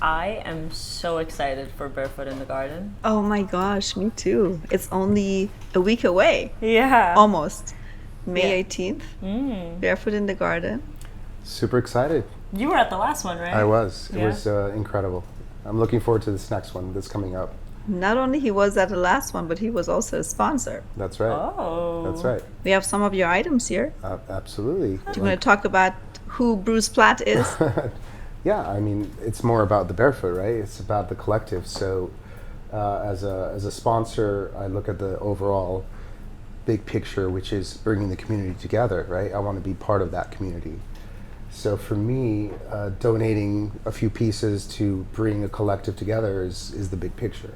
I am so excited for Barefoot in the Garden. Oh my gosh, me too. It's only a week away. Yeah. Almost. May Yeah. 18th. Barefoot in the Garden. Super excited. You were at the last one, right? I was. It Yeah. was incredible. I'm looking forward to this next one that's coming up. Not only he was at the last one, but he was also a sponsor. That's right. Oh. That's right. We have some of your items here. Absolutely. Do you want to talk about who Bruce Platt is? Yeah, I mean, it's more about the Barefoot, right? It's about the collective. So as a sponsor, I look at the overall big picture, which is bringing the community together, right? I want to be part of that community. So for me, donating a few pieces to bring a collective together is the big picture.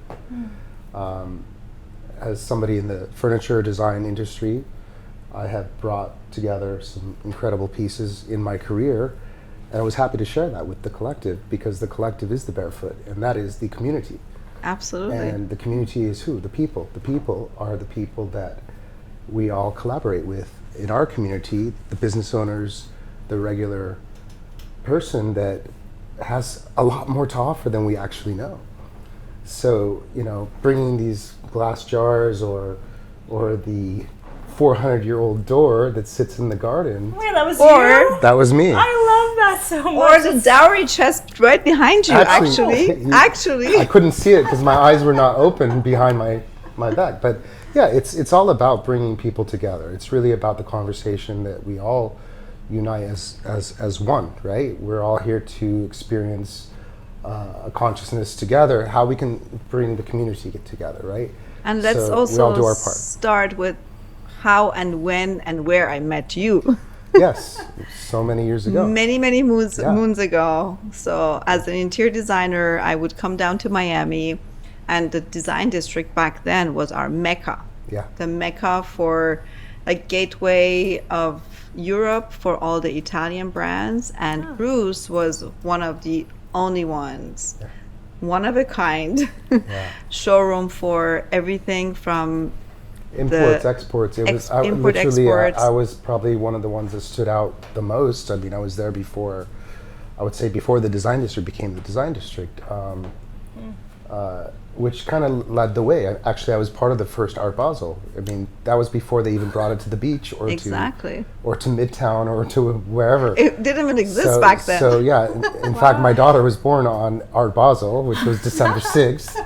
As somebody in the furniture design industry, I have brought together some incredible pieces in my career, and I was happy to share that with the collective, because the collective is the Barefoot, and that is the community. Absolutely. And the community is who? The people. The people are the people that we all collaborate with in our community, the business owners, the regular person that has a lot more to offer than we actually know. So, bringing these glass jars or the 400-year-old door that sits in the garden. Wait, that was Or- you? That was me. I love that so much. Or the dowry chest right behind you, Actually- actually. I couldn't see it because my eyes were not open behind my back. But yeah, it's all about bringing people together. It's really about the conversation that we all unite as one, right? We're all here to experience a consciousness together, how we can bring the community together, right? And let's So we all do also our part. start with how and when and where I met you. Yes, so many years ago. Many moons Yeah. ago. So as an interior designer, I would come down to Miami, and the design district back then was our mecca. Yeah. The mecca for a gateway of Europe for all the Italian brands, and Bruce was one of the only ones, one of a kind, showroom for everything from Imports, exports. It was import, literally. exports. I was probably one of the ones that stood out the most. I mean, I was there before. I would say before the design district became the design district, which kind of led the way. Actually, I was part of the first Art Basel. I mean, that was before they even brought it to the beach or Exactly. to Midtown or to wherever. It didn't even exist back then. So yeah, in fact, my daughter was born on Art Basel, which was December 6th.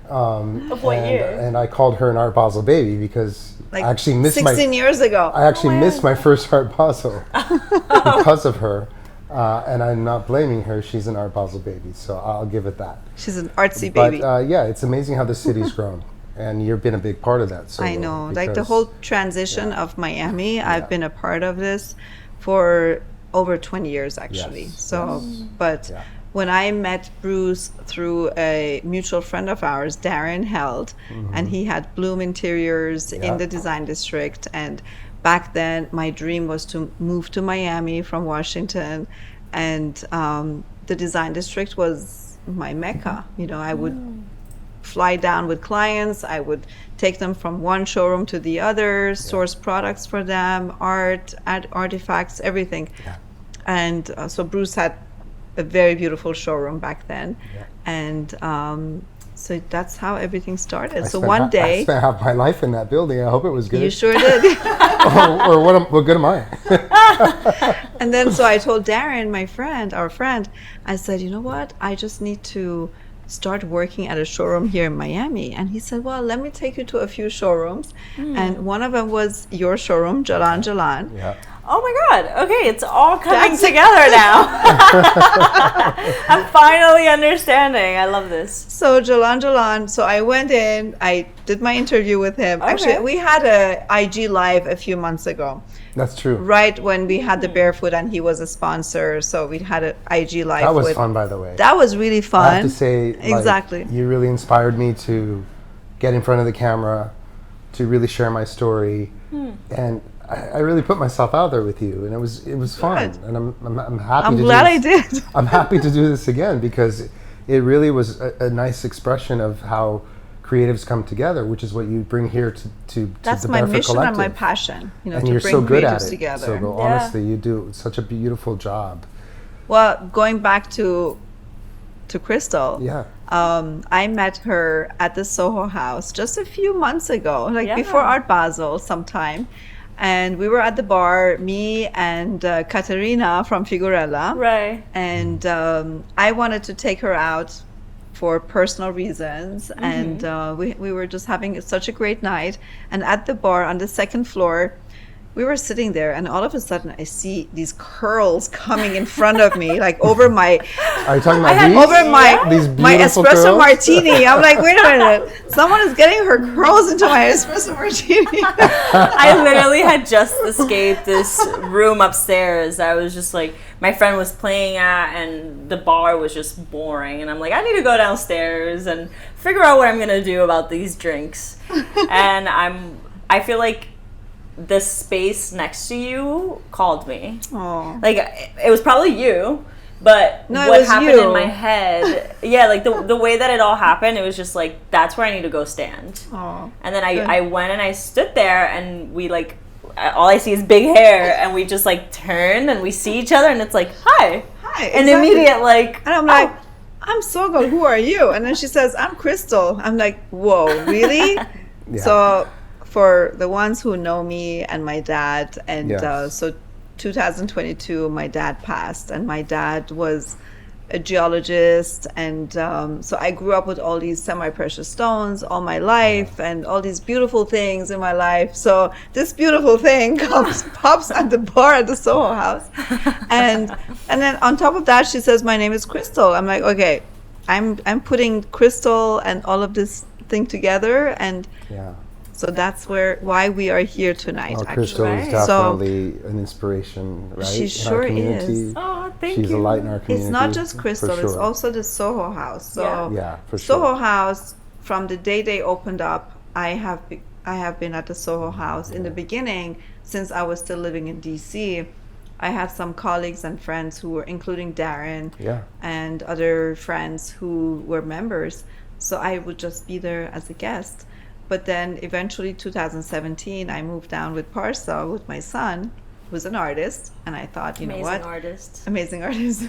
Of what year? And I called her an Art Basel baby because Like I actually missed 16 years ago. I actually missed my first Art Basel because of her. And I'm not blaming her. She's an Art Basel baby, so I'll give it that. She's an artsy But baby. yeah, it's amazing how the city's grown, and you've been a big part of that. So I know, like the because- whole transition of Miami, I've been a part of this for over 20 years actually. Yes, So, but Yeah. when I met Bruce through a mutual friend of ours, Darren Held, and he had Bloom Interiors Yeah. in the design district, and back then my dream was to move to Miami from Washington, and the design district was my mecca. I would fly down with clients. I would take them from one showroom to the other, source products for them, art, artifacts, everything. And so Bruce had a very beautiful showroom back then. And so that's how everything started. So one I day, spent half my life in that building. I hope it was good. you sure did. or what good am I? And then so I told Darren, our friend, I said, you know what? I just need to start working at a showroom here in Miami. And he said, well, let me take you to a few showrooms. And one of them was your showroom, Jalan Jalan. Yeah. Oh my God. Okay, it's all coming together now. I'm finally understanding. I love this. So Jalan Jalan, so I went in, I did my interview with him. Actually, Okay. we had a IG live a few months ago, That's true. right when we had the Barefoot and he was a sponsor. So we had an IG live. That was with, fun, by the way. That was really fun. I have to say, like, Exactly. you really inspired me to get in front of the camera, to really share my story, and I really put myself out there with you, and it was fun, Good. and I'm happy. I'm to glad do I this. did. I'm happy to do this again because it really was a nice expression of how creatives come together, which is what you bring here to That's the my Barefoot mission Collective. and my passion, And to you're bring so good creatives at it. together. So honestly, you do such a beautiful job. Well, going back to to Krystal. Yeah. I met her at the Soho House just a few months ago, like before Art Basel sometime. And we were at the bar, me and Katerina from Figurella. Right. And I wanted to take her out for personal reasons. And we were just having such a great night. And at the bar on the second floor, we were sitting there, and all of a sudden I see these curls coming in front of me, like over my Are you talking about these? over These my beautiful espresso curls? martini. I'm like, wait a minute, someone is getting her curls into my espresso martini. I literally had just escaped this room upstairs. I was just like, my friend was playing at, and the bar was just boring. And I'm like, I need to go downstairs and figure out what I'm gonna do about these drinks. And I feel like the space next to you called me. Oh, Like, it was probably you, but No, it what was happened you. in my head, yeah, like the way that it all happened, it was just like, that's where I need to go stand. oh. And then Good. I went and I stood there, and we like, all I see is big hair, and we just like turn and we see each other, and it's like, hi. Hi. An exactly. immediate like, And I'm like, I'm Sogo, who are you? And then she says, I'm Krystal. I'm like, whoa, really? Yeah. So for the ones who know me and my dad, and Yes. so 2022, my dad passed, and my dad was a geologist, and so I grew up with all these semi-precious stones all my life, and all these beautiful things in my life. So this beautiful thing pops at the bar at the Soho House, and then on top of that, she says, my name is Krystal. I'm like, okay, I'm putting Krystal and all of this thing together, and Yeah. so that's why we are here tonight. Well, actually. Krystal is Right. definitely an inspiration, right? She in sure our community. is. oh, thank She's you. a light in our community. It's not just for Krystal, it's sure. also the Soho House. So Yeah, for sure. Soho House, from the day they opened up, I have been at the Soho House in the beginning since I was still living in DC. I had some colleagues and friends who were, including Darren Yeah. and other friends who were members. So I would just be there as a guest. But then eventually 2017, I moved down with Parsa, with my son, who's an artist. And I thought, you know what? Artist. Amazing artist.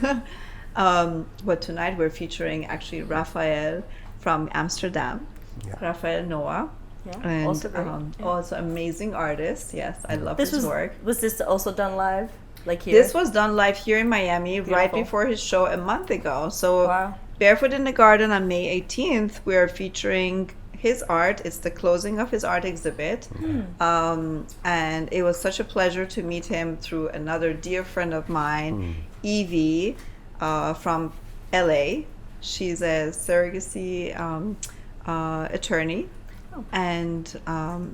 But tonight we're featuring actually Raphael from Amsterdam, Yeah. Raphael Noah. Yeah. And Also great. also amazing artist. Yes, I love This his was work. Was this also done live, like here? This was done live here in Miami right Beautiful. before his show a month ago. So Wow. Barefoot in the Garden on May 18th, we are featuring his art. It's the closing of his art exhibit. And it was such a pleasure to meet him through another dear friend of mine, Evie, from LA. She's a surrogacy attorney. And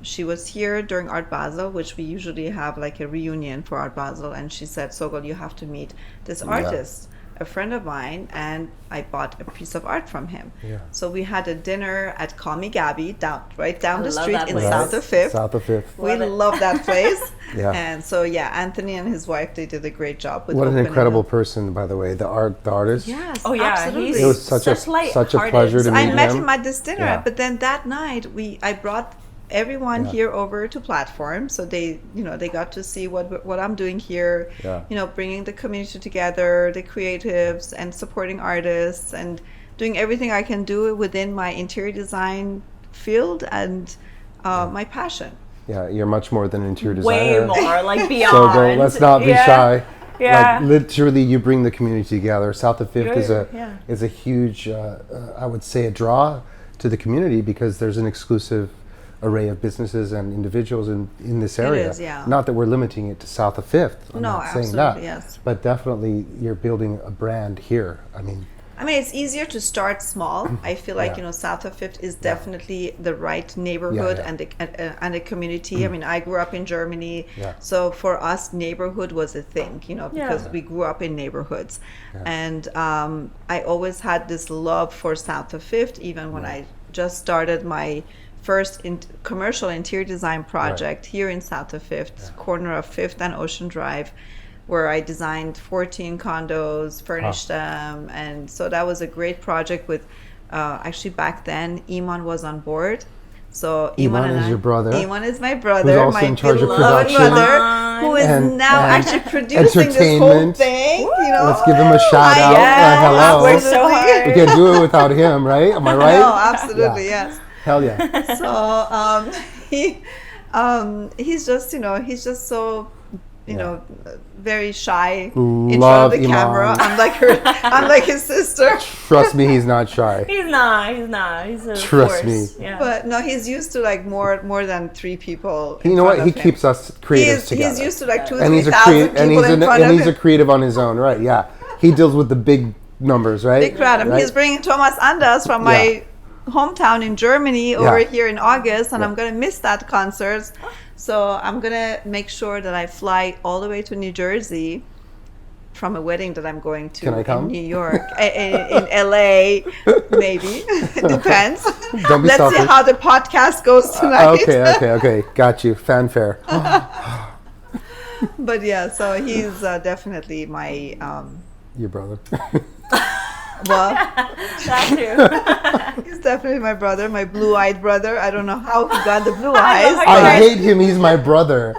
she was here during Art Basel, which we usually have like a reunion for Art Basel. And she said, Sogol, you have to meet this artist, a friend of mine. And I bought a piece of art from him. Yeah. So we had a dinner at Call Me Gabby, right down the love street that in place. South of Fifth. South of Fifth. We Love it. love that place. Yeah. And so, yeah, Anthony and his wife, they did a great job with What an opening incredible up. person, by the way. The artist. Yes, Oh, yeah, absolutely. he's It was such a light-hearted. pleasure to So I meet met him. him at this dinner, Yeah. but then that night I brought everyone Yeah. here over to Platform, so they got to see what I'm doing here. Yeah. Bringing the community together, the creatives, and supporting artists, and doing everything I can do within my interior design field and my passion. Yeah, you're much more than an interior Way designer. more, like beyond. So let's not be Yeah. shy. Yeah. Like literally, you bring the community together. South of Fifth Yeah. is a huge, I would say, a draw to the community because there's an exclusive array of businesses and individuals in this area. is, yeah. Not that we're limiting it to South of Fifth. I'm No, not saying absolutely, that. yes. But definitely, you're building a brand here. I mean, It's easier to start small. I feel like Yeah. South of Fifth is definitely the right neighborhood Yeah. and a community. I grew up in Germany, Yeah. so for us, neighborhood was a thing. Because Yeah. we grew up in neighborhoods, and I always had this love for South of Fifth. Even when I just started my first commercial interior design project here in South of Fifth, corner of Fifth and Ocean Drive, where I designed 14 condos, furnished them. And so that was a great project with, actually back then, Iman was on board. So Iman and is I- your brother? Iman is my brother, also my in charge of beloved production. brother. on. who is And- now and actually producing this whole entertainment. thing. You know, Let's give him a shout out. yes. Hello. We're so hard. We can't do it without him, right? Am I right? No, absolutely, yes. Hell yeah. So he's just, he's just so, very shy in Love front of the Iman. camera. I'm like his sister. Trust me, he's not shy. He's not. He's a Trust force. me. Yeah. But no, he's used to like more than 3 people. You know what? He keeps us creatives together. He's used to like 2,000 and he's a 3,000 creative, and people in front of he's a him. creative on his own, right? Yeah, he deals with the big numbers, right? Big crowd. And Right? he's bringing Thomas Anders from my hometown in Germany over Yeah. here in August, and Yeah. I'm gonna miss that concert. So I'm gonna make sure that I fly all the way to New Jersey from a wedding that I'm going to Can I come? in New York, in LA, maybe. It depends. Don't be Let's selfish. see how the podcast goes tonight. Okay. Got you. Fanfare. But yeah, so he's definitely my Your brother. well, That too. he's definitely my brother, my blue-eyed brother. I don't know how he got the blue I eyes. love I hate him. He's my brother.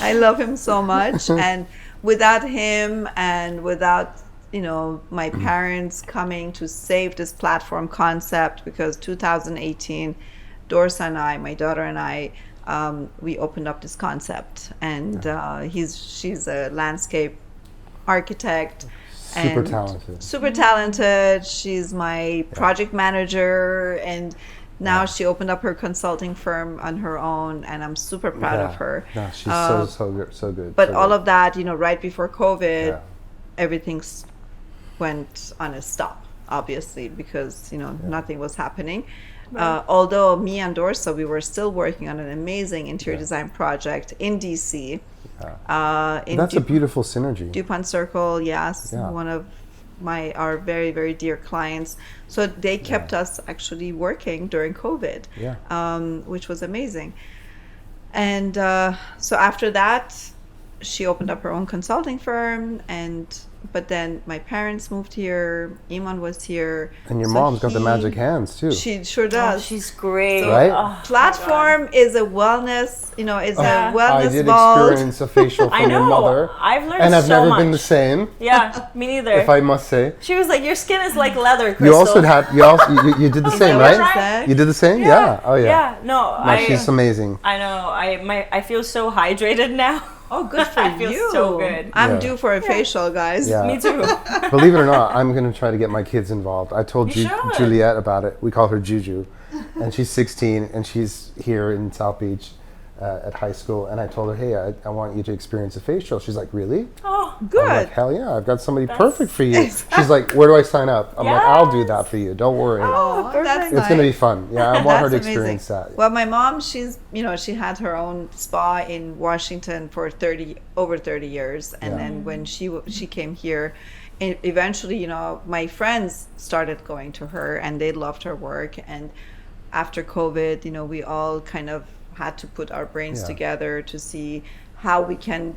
I love him so much, and without him and without my parents coming to save this platform concept, because 2018 Dorsa and I, my daughter and I, we opened up this concept, and she's a landscape architect. Super talented. Super talented. She's my project manager, and now she opened up her consulting firm on her own, and I'm super proud of her. No, she's so good. But so all good. of that, right before COVID, Yeah. everything went on a stop, obviously, because nothing was happening. Although me and Dorsa, we were still working on an amazing interior design project in DC. In That's a beautiful synergy. DuPont Circle, yes, Yeah. one of our very, very dear clients. So they kept us actually working during COVID, which was amazing. And so after that, she opened up her own consulting firm, but then my parents moved here. Iman was here. And your So mom's got the magic hands too. She sure Oh, does. she's great. Right? Oh, Platform is a wellness, it's a I wellness did vault. experience a facial I from your know. mother, I've learned and I've so never much. been the same. Yeah, me neither. If I must say. She was like, "Your skin is like leather, Krystal." You also you did the same, that what right? she said? You did the same? Yeah. Oh yeah. Yeah. No, No, she's amazing. I know. I feel so hydrated now. Oh, good for I feel you. so good. I'm Yeah. due for a facial, guys. Yeah. Me too. Believe it or not, I'm going to try to get my kids involved. I told You should. Juliet about it. We call her Juju. And she's 16 and she's here in South Beach at high school. And I told her, hey, I want you to experience a facial. She's like, really? Oh, Good. I'm like, hell yeah, I've got somebody perfect for you. She's like, where do I sign up? I'm like, I'll do that for you. Don't worry. Oh, perfect. that's It's nice. going to be fun. Yeah, I want her to That's amazing. experience that. Well, my mom, she's, she had her own spa in Washington for over 30 years. And then when she came here, eventually, my friends started going to her and they loved her work. And after COVID, we all kind of had to put our brains together to see how we can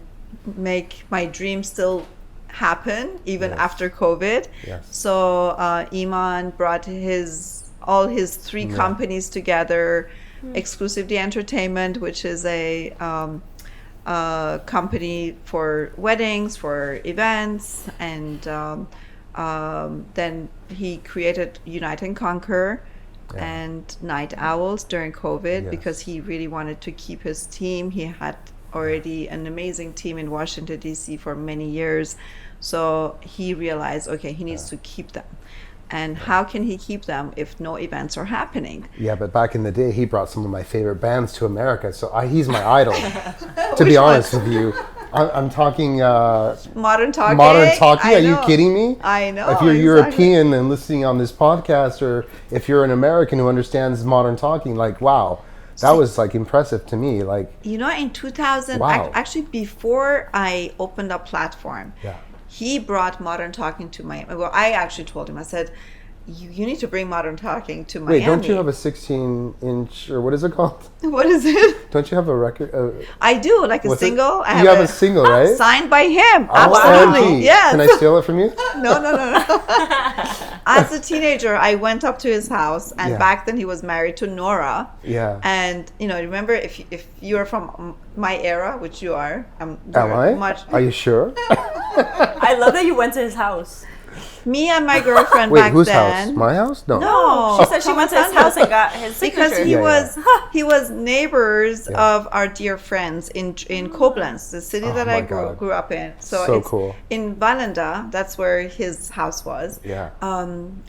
make my dream still happen even after COVID. Yes. So Iman brought all his 3 companies together. Exclusively Entertainment, which is a company for weddings, for events, and then he created Unite and Conquer and Night Owls during COVID because he really wanted to keep his team. He had already an amazing team in Washington, D.C. for many years. So he realized, okay, he needs to keep them. And how can he keep them if no events are happening? Yeah, but back in the day, he brought some of my favorite bands to America. So he's my idol, to Which be honest with you. I'm talking Modern Talking. Modern Talking. I Are you know. kidding me? I know. If you're exactly. European and listening on this podcast, or if you're an American who understands Modern Talking, like, wow, that was like impressive to me. Like, in 2000, Wow. actually before I opened up platform, yeah, he brought Modern Talking to I actually told him, I said, you need to bring modern talking to Miami. Wait, don't you have a 16-inch, or what is it called? What is it? Don't you have a record? I do, like a What's it? single. I You have a single, right? signed by him. Oh, Absolutely. OMG. Yes. Can I steal it from you? No. As a teenager, I went up to his house, and Yeah. back then he was married to Nora. Yeah. And remember, if you're from my era, which you are, Am I? Are you sure? I love that you went to his house. Me and my girlfriend Wait, back whose then. house? My house? No. No, She said she went to his house and got his signature. because he Yeah, was he was neighbors Yeah. of our dear friends in Koblenz, the city that my I God. grew up in. So it's cool. in Valenda. That's where his house was. Yeah.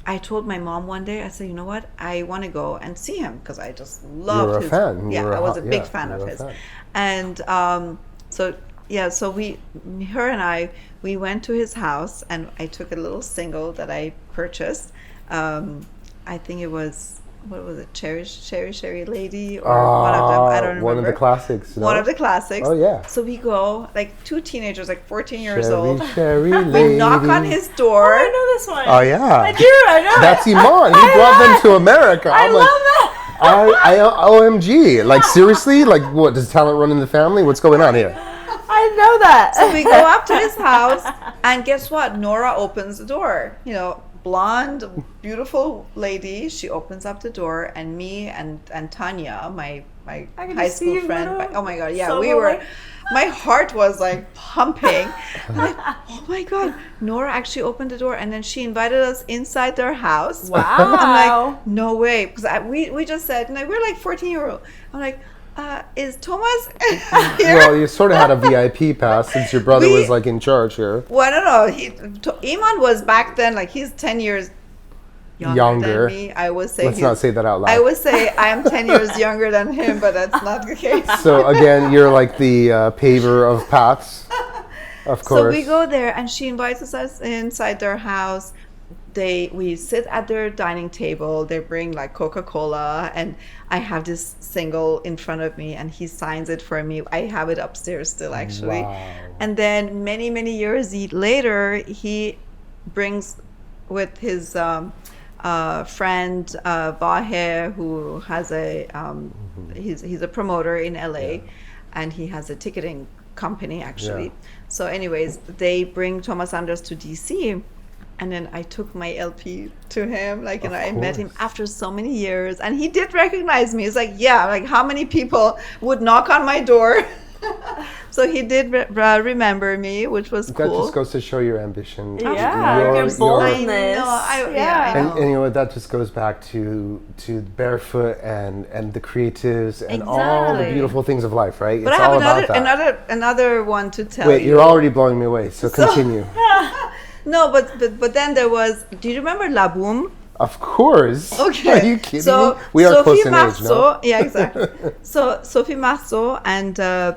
I told my mom one day, I said, you know what, I want to go and see him because I just loved were a his. fan. Yeah, You were I was a big yeah, fan you of were a his. fan. And so her and I, we went to his house, and I took a little single that I purchased. I think it was, what was it, Cherry Lady, or one of them. I don't remember. One of the classics. No? One of the classics. Oh, yeah. So we go, like two teenagers, like 14 years Cherry, old. Cherry We lady. knock on his door. Oh, I know this one. Oh, yeah. I do. I know. That's Iman. He brought them to America. I I'm love like, that. OMG. Like, seriously? Like, what? Does talent run in the family? What's going on here? I know that. So we go up to his house, and guess what? Nora opens the door. Blonde, beautiful lady. She opens up the door, and me and Tanya, my I can high just see school you friend. little- Oh my God, yeah, so we were. like- My heart was like pumping. I'm like, oh my God, Nora actually opened the door, and then she invited us inside their house. Wow. I'm like, no way, because we just said, we're like 14-year-old. I'm like, is Thomas here? Well, you sort of had a VIP pass since your brother was like in charge here. Well, I don't know. Iman was back then, like, he's 10 years younger than me. I would say Let's not say that out loud. I would say I am 10 years younger than him, but that's not the case. So again, you're like the paver of paths, of course. So we go there, and she invites us inside their house. We sit at their dining table. They bring like Coca-Cola, and I have this single in front of me, and he signs it for me. I have it upstairs still, actually. Wow. And then many, many years later, he brings with his friend Vahe, who has he's a promoter in LA, and he has a ticketing company actually. Yeah. So anyways, they bring Thomas Anders to DC, and then I took my LP to him, like, and I met him course. after so many years, and he did recognize me. It's like, yeah, like how many people would knock on my door? So he did remember me, which was That cool. just goes to show your ambition. Yeah, Your- your I boldness. know, I know. And you know what? That just goes back to barefoot and the creatives and all the Exactly. beautiful things of life, right? But it's I have all about that. another one to tell Wait, you. you're already blowing me away. So continue. No, but then there was. Do you remember La Boom? Of course. Okay. Are you kidding So me? We are Sophie close in age, Marceau, no? yeah, exactly. So Sophie Marceau and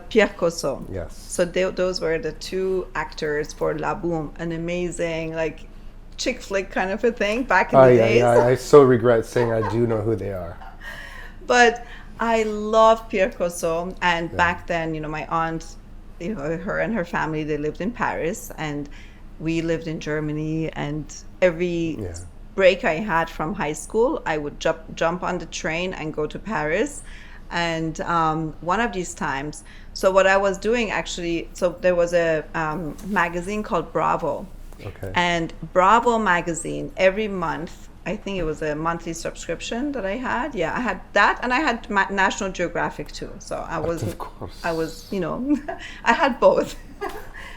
Pierre Cosso. Yes. So those were the two actors for La Boom, an amazing like chick flick kind of a thing back in the days. I so regret saying I do know who they are. But I love Pierre Cosso, and back then, my aunt, her and her family, they lived in Paris, and we lived in Germany, and every Yeah. break I had from high school, I would jump on the train and go to Paris. And one of these times, so what I was doing actually, so there was a magazine called Bravo. Okay. And Bravo magazine, every month, I think it was a monthly subscription that I had. Yeah, I had that, and I had National Geographic too. So I was, Of course. I had both.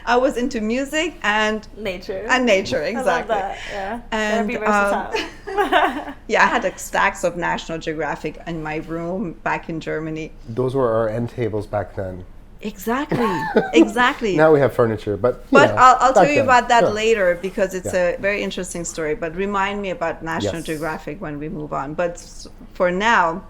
I was into music and Nature. nature, I exactly. love that. Yeah. And, Gotta be versatile. Yeah, I had like stacks of National Geographic in my room back in Germany. Those were our end tables back then. Exactly. Now we have furniture, but I'll tell back you then, about that sure. later, because it's a very interesting story. But remind me about National Yes. Geographic when we move on. But for now,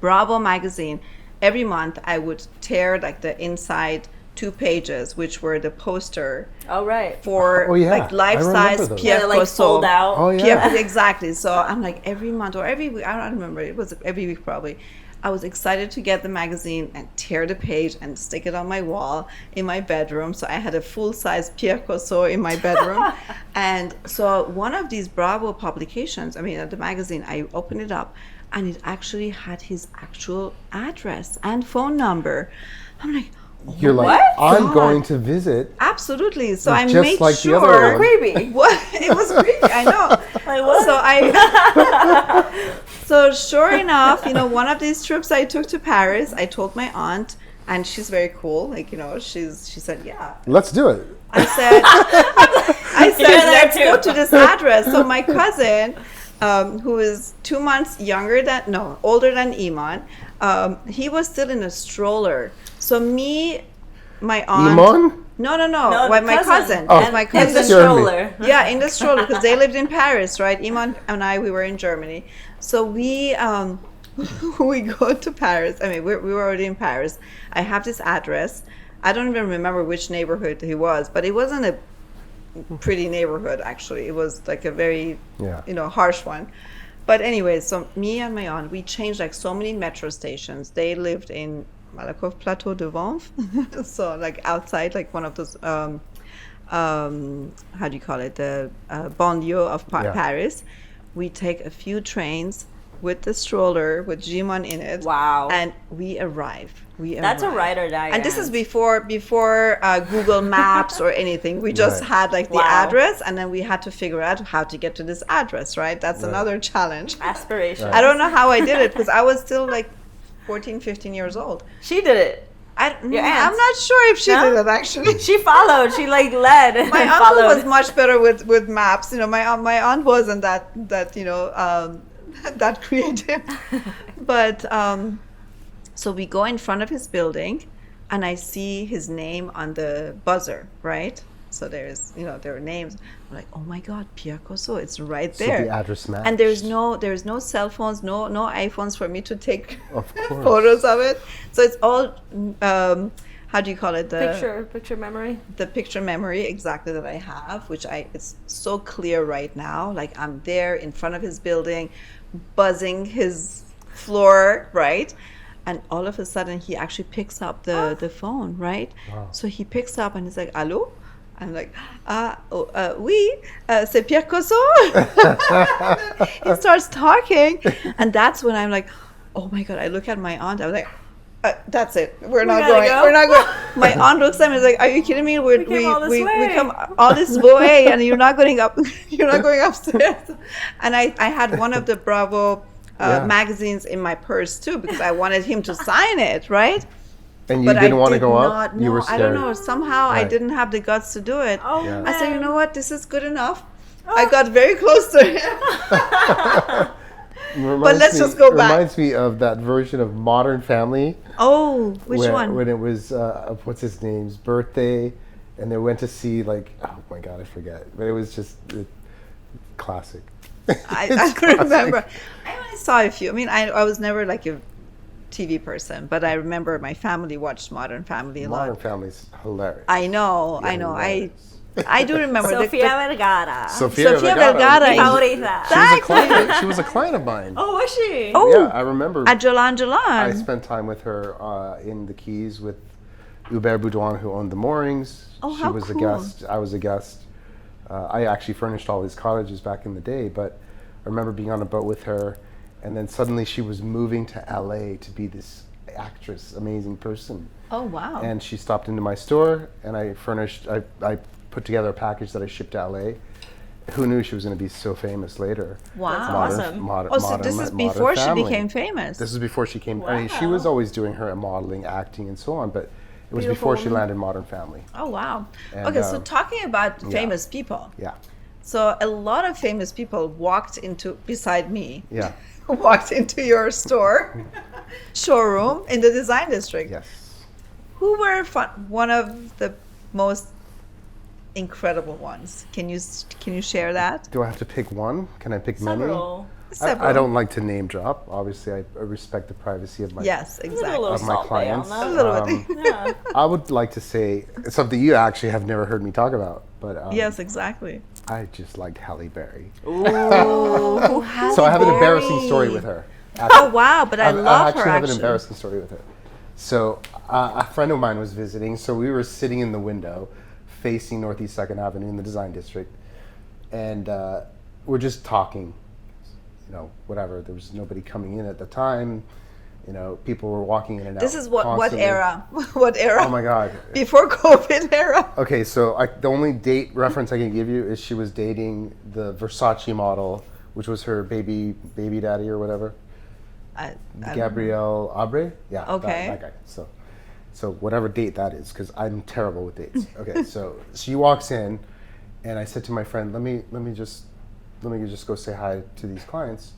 Bravo magazine, every month I would tear like the inside 2 pages, which were the poster Oh, right. for Oh, yeah. like life-size I remember those. Pierre Yeah, like Cosso. sold out. Oh, yeah. Exactly. So I'm like every month or every week, I don't remember. It was every week probably. I was excited to get the magazine and tear the page and stick it on my wall in my bedroom. So I had a full-size Pierre Corso in my bedroom. And so one of these Bravo publications, the magazine, I opened it up and it actually had his actual address and phone number. I'm like, You're like, What? I'm God. going to visit. absolutely. So I Just made like the sure. other one. Creepy. What? It was creepy, I know. Like, what? So sure enough, one of these trips I took to Paris, I told my aunt, and she's very cool. Like, she said, yeah. Let's do it. I said, You're there let's too. go to this address. So my cousin, who is 2 months older than Iman, he was still in a stroller. So me, my aunt. Iman? No. No, Well, my cousin. cousin. Oh. And my In cousin. the Scared me. stroller. Yeah, in the stroller, because they lived in Paris, right? Iman and we were in Germany. So we we go to Paris. We were already in Paris. I have this address. I don't even remember which neighborhood he was, but it wasn't a pretty neighborhood, actually. It was like a very, harsh one. But anyway, so me and my aunt, we changed like so many metro stations. They lived in Malakoff Plateau de Vanves, so like outside, like one of those, how do you call it, the banlieue of Paris. We take a few trains with the stroller with Jimon in it. Wow. And we arrive. That's a ride or die. And this is before Google Maps or anything. We just Right. had like the Wow. address, and then we had to figure out how to get to this address, right? That's another challenge. Aspiration. I don't know how I did it because I was still like 14, 15 years old. She did it. I'm aunt? not sure if she No? did it actually. She followed. She like led. My and uncle followed. was much better with maps. My aunt wasn't that that creative. But so we go in front of his building, and I see his name on the buzzer, right? So there's there are names. I'm like, oh my God, Pierre Corso, it's right So there. the address matched. And there's no cell phones, no iPhones for me to take Of course. photos of it. So it's all how do you call it, picture memory. the picture memory exactly that I have, which it's so clear right now. Like I'm there in front of his building, buzzing his floor, right? And all of a sudden he actually picks up the phone, right? Wow. So he picks up and he's like, "Allô?" I'm like, oui, c'est Pierre Corso. He starts talking, and that's when I'm like, oh my God. I look at my aunt. I'm like, that's it. We're not gotta going. go. We're not going. My aunt looks at me and is like, are you kidding me? We came all this way. come all this way, and you're not going up. You're not going upstairs. And I had one of the Bravo magazines in my purse too, because I wanted him to sign it, right? And you didn't want to go up? No, You were scared? I don't know. Somehow I Right. didn't have the guts to do it. Oh, Yeah. I said, you know what? This is good enough. I got very close to him. let's just go back. Reminds me of that version of Modern Family. Oh, which one? When it was, what's his name's birthday, and they went to see, like, oh my God, I forget. But it was just classic. I can remember. I only saw a few. I was never like a TV person, but I remember my family watched Modern Family a Modern lot. Family's hilarious. I know. I do remember. Sofia Vergara. Sofia Sofia Vergara. Vergara. Favorita. She was a client of mine. Oh, was she? Oh, Yeah, I remember. at Jolan I Jolan. spent time with her in the Keys with Hubert Boudouin, who owned the moorings. Oh, She how was cool. a guest. I was a guest. I actually furnished all these cottages back in the day, but I remember being on a boat with her, and then suddenly she was moving to LA to be this actress, amazing person. Oh, wow. And she stopped into my store, and I put together a package that I shipped to LA. Who knew she was going to be so famous later? Wow. Awesome. So this is before she became famous. This is before she came. I mean, she was always doing her modeling, acting, and so on, but it was Beautiful before she woman. landed Modern Family. Oh, wow. And, Okay, so talking about famous people. Yeah, So a lot of famous people beside me, yeah, walked into your store, showroom in the design district. yes. Who were one of the most incredible ones? Can you share that? Do I have to pick one? Can I pick many? Several. Several. I don't like to name drop. Obviously, I respect the privacy of my Yes, A exactly. little of my salt bay on clients. that. A little bit. Yeah. I would like to say something you actually have never heard me talk about, but Yes, exactly. I just liked Halle Berry. Ooh. So I have an embarrassing story with her. Oh wow! But I love her actually have an actually. embarrassing story with her. So a friend of mine was visiting, so we were sitting in the window facing Northeast 2nd Avenue in the design district, and we're just talking, whatever. There was nobody coming in at the time. People were walking in and out. This is what constantly. era? What era? Oh my God. Before COVID era. Okay, so the only date reference I can give you is she was dating the Versace model, which was her baby daddy or whatever. I Gabrielle Abre? Yeah, Okay. that guy. So whatever date that is, because I'm terrible with dates. Okay, so she walks in, and I said to my friend, let me just go say hi to these clients,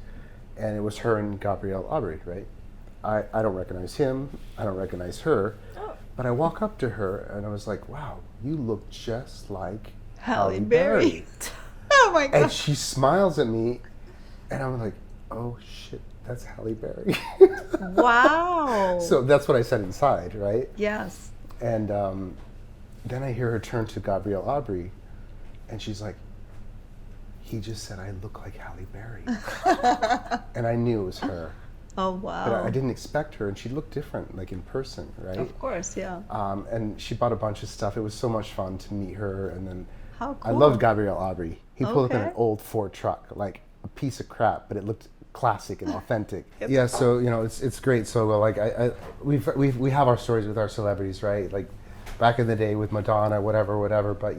and it was her and Gabrielle Abre, right? I don't recognize him. I don't recognize her. Oh. But I walk up to her, and I was like, wow, you look just like Halle Berry. Berry. Oh my And god. she smiles at me, and I'm like, oh shit, that's Halle Berry. Wow. So that's what I said inside, right? Yes. And then I hear her turn to Gabrielle Aubry, and she's like, he just said I look like Halle Berry. And I knew it was her. Oh But wow. I didn't expect her, and she looked different, like in person, right? Of course, yeah. And she bought a bunch of stuff. It was so much fun to meet her, and then How I cool. loved Gabrielle Aubry. He pulled up in an Okay. old Ford truck, like a piece of crap, but it looked classic and authentic. Yeah, so it's great. So like we have our stories with our celebrities, right? Like back in the day with Madonna, whatever. But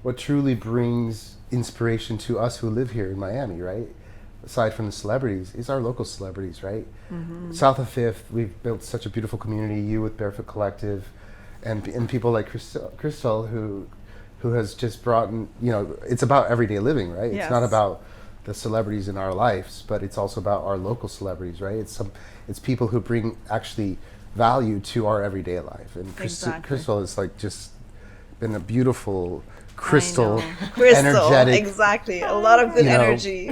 what truly brings inspiration to us who live here in Miami, right? Aside from the celebrities, is our local celebrities, right? Mm-hmm. South of Fifth, we've built such a beautiful community. You with Barefoot Collective, and people like Krystal who has just brought in, it's about everyday living, right? Yes. It's not about the celebrities in our lives, but it's also about our local celebrities, right? It's people who bring actually value to our everyday life. And Exactly. Krystal has like just been a beautiful crystal, Crystal, energetic, exactly. A lot of good energy.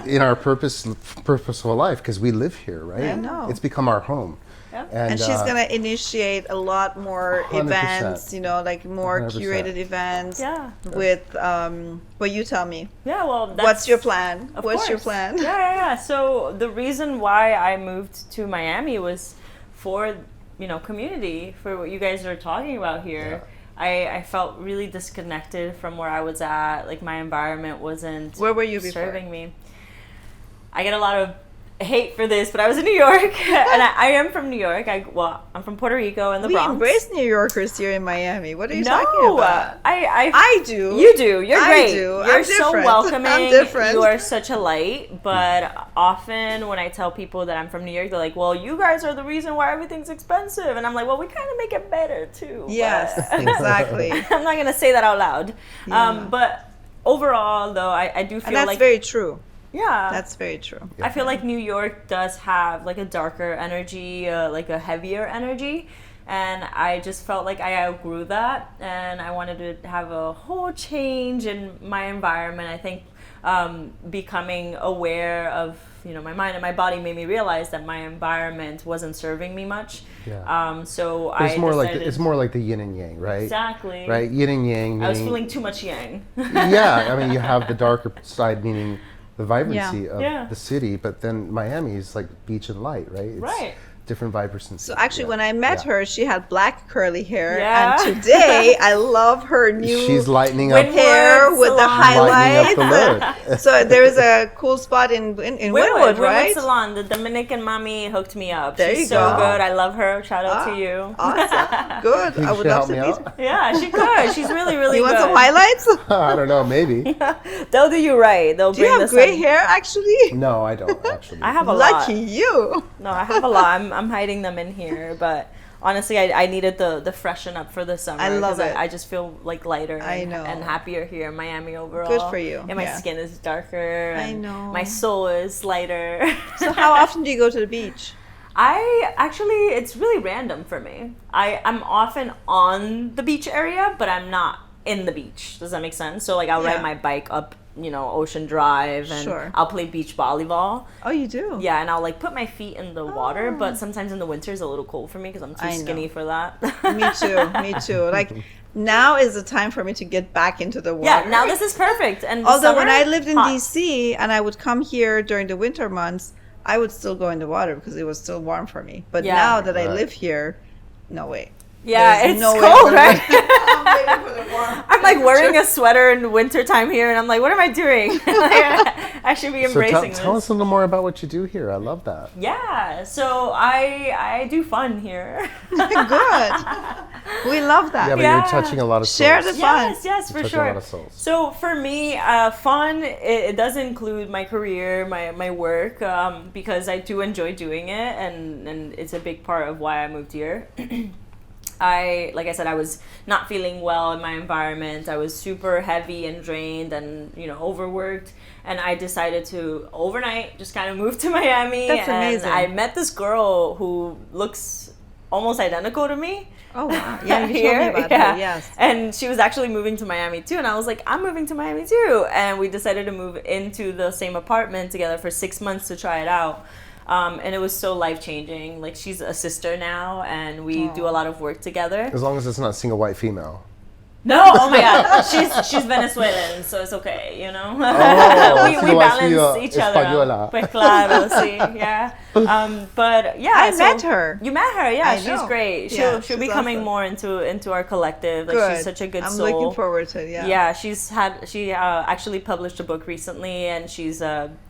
in our purposeful life, because we live here, right? I know. It's become our home. Yep. And she's going to initiate a lot more 100%. events, like more 100%. curated events Yeah. with, well, you tell me. Yeah, well, that's... What's your plan? Of What's your course. plan? Yeah. So the reason why I moved to Miami was for, community, for what you guys are talking about here. Yeah. I felt really disconnected from where I was at. Like my environment wasn't Where were you before? serving me. I get a lot of hate for this, but I was in New York, and I am from New York. I'm from Puerto Rico and the We Bronx. embrace New Yorkers here in Miami. What are you No, talking about? I do. You do. You're I great. do. You're I'm so different. welcoming. I'm different. You are such a light. But often when I tell people that I'm from New York, they're like, "Well, you guys are the reason why everything's expensive," and I'm like, "Well, we kind of make it better too." Yes, but- exactly. I'm not gonna say that out loud. Yeah. But overall, though, I do feel And that's like very true. yeah. That's very true. I feel like New York does have like a darker energy, like a heavier energy, and I just felt like I outgrew that, and I wanted to have a whole change in my environment. I think becoming aware of my mind and my body made me realize that my environment wasn't serving me much. Yeah. So It's more like decided- it's more like the yin and yang, right? exactly Right, yin and yang. I was meaning- feeling too much yang. Yeah, I mean, you have the darker side, meaning the vibrancy of Yeah. the city, but then Miami is like beach and light, right? It's Right. different vibrancy. So actually, when I met her, she had black curly hair, Yeah. and today I love her new she's lightening up, hair with the Salon. lightening up highlights. the look. So there's a cool spot in Wynwood, right? Salon. The Dominican mommy hooked me up. There She's you so go. good. I love her. Shout out to you. Awesome, good. Think I you would should love help to me meet out? her. Yeah, she could. She's really, really You good. want some highlights? I don't know, maybe. They'll do you right. They'll Do you bring have the gray sun. hair, actually? No, I don't actually. I have a Lucky lot. you. No, I have a lot. I'm hiding them in here, but honestly, I needed the freshen up for the summer. I love 'cause it. I just feel like lighter I and, know. and happier here in Miami overall. Good for you, And my yeah. skin is darker. I And know. My soul is lighter. So how often do you go to the beach? It's really random for me. I'm often on the beach area, but I'm not in the beach. Does that make sense? So like I'll Yeah. ride my bike up, Ocean Drive, and Sure. I'll play beach volleyball. Oh, you do? Yeah, and I'll like put my feet in the water, but sometimes in the winter it's a little cold for me because I'm too I know. skinny for that. Me too. Me too. Like now is the time for me to get back into the water. Yeah, now this is perfect. And the Although when summer, I lived in hot. DC and I would come here during the winter months, I would still go in the water because it was still warm for me. But Yeah. now that I Right. live here, no way. Yeah, There's it's no way cold, I'm right? I'm waiting for the warm. I'm like wearing a sweater in winter time here, and I'm like, what am I doing? I should be So embracing tell this. us a little more about what you do here. I love that. Yeah, so I do fun here. Good. We love that. Yeah, but Yeah. you're touching a lot of Share souls. the fun. Yes, for touch a sure. lot of souls. So for me, fun, it does include my career, my work, because I do enjoy doing it, and it's a big part of why I moved here. Like I said, I was not feeling well in my environment. I was super heavy and drained and, overworked. And I decided to overnight just kind of move to Miami. That's and amazing. I met this girl who looks almost identical to me. Oh, wow. Yeah, you told me Here, about yeah. her. Yes. And she was actually moving to Miami too, and I was like, I'm moving to Miami too. And we decided to move into the same apartment together for 6 months to try it out. And it was so life-changing. Like, she's a sister now, and we do a lot of work together. As long as it's not a single white female. No, oh my God, she's Venezuelan, so it's okay, Oh, we single white female, balance each other española. out. Pues claro, sí, yeah. But yeah, I so met her. You met her, yeah. I She's know. great. Yeah, She'll be she's coming awesome. more into our collective. Like, Good. she's such a good I'm soul. looking forward to it. Yeah. Yeah, she actually published a book recently, and she's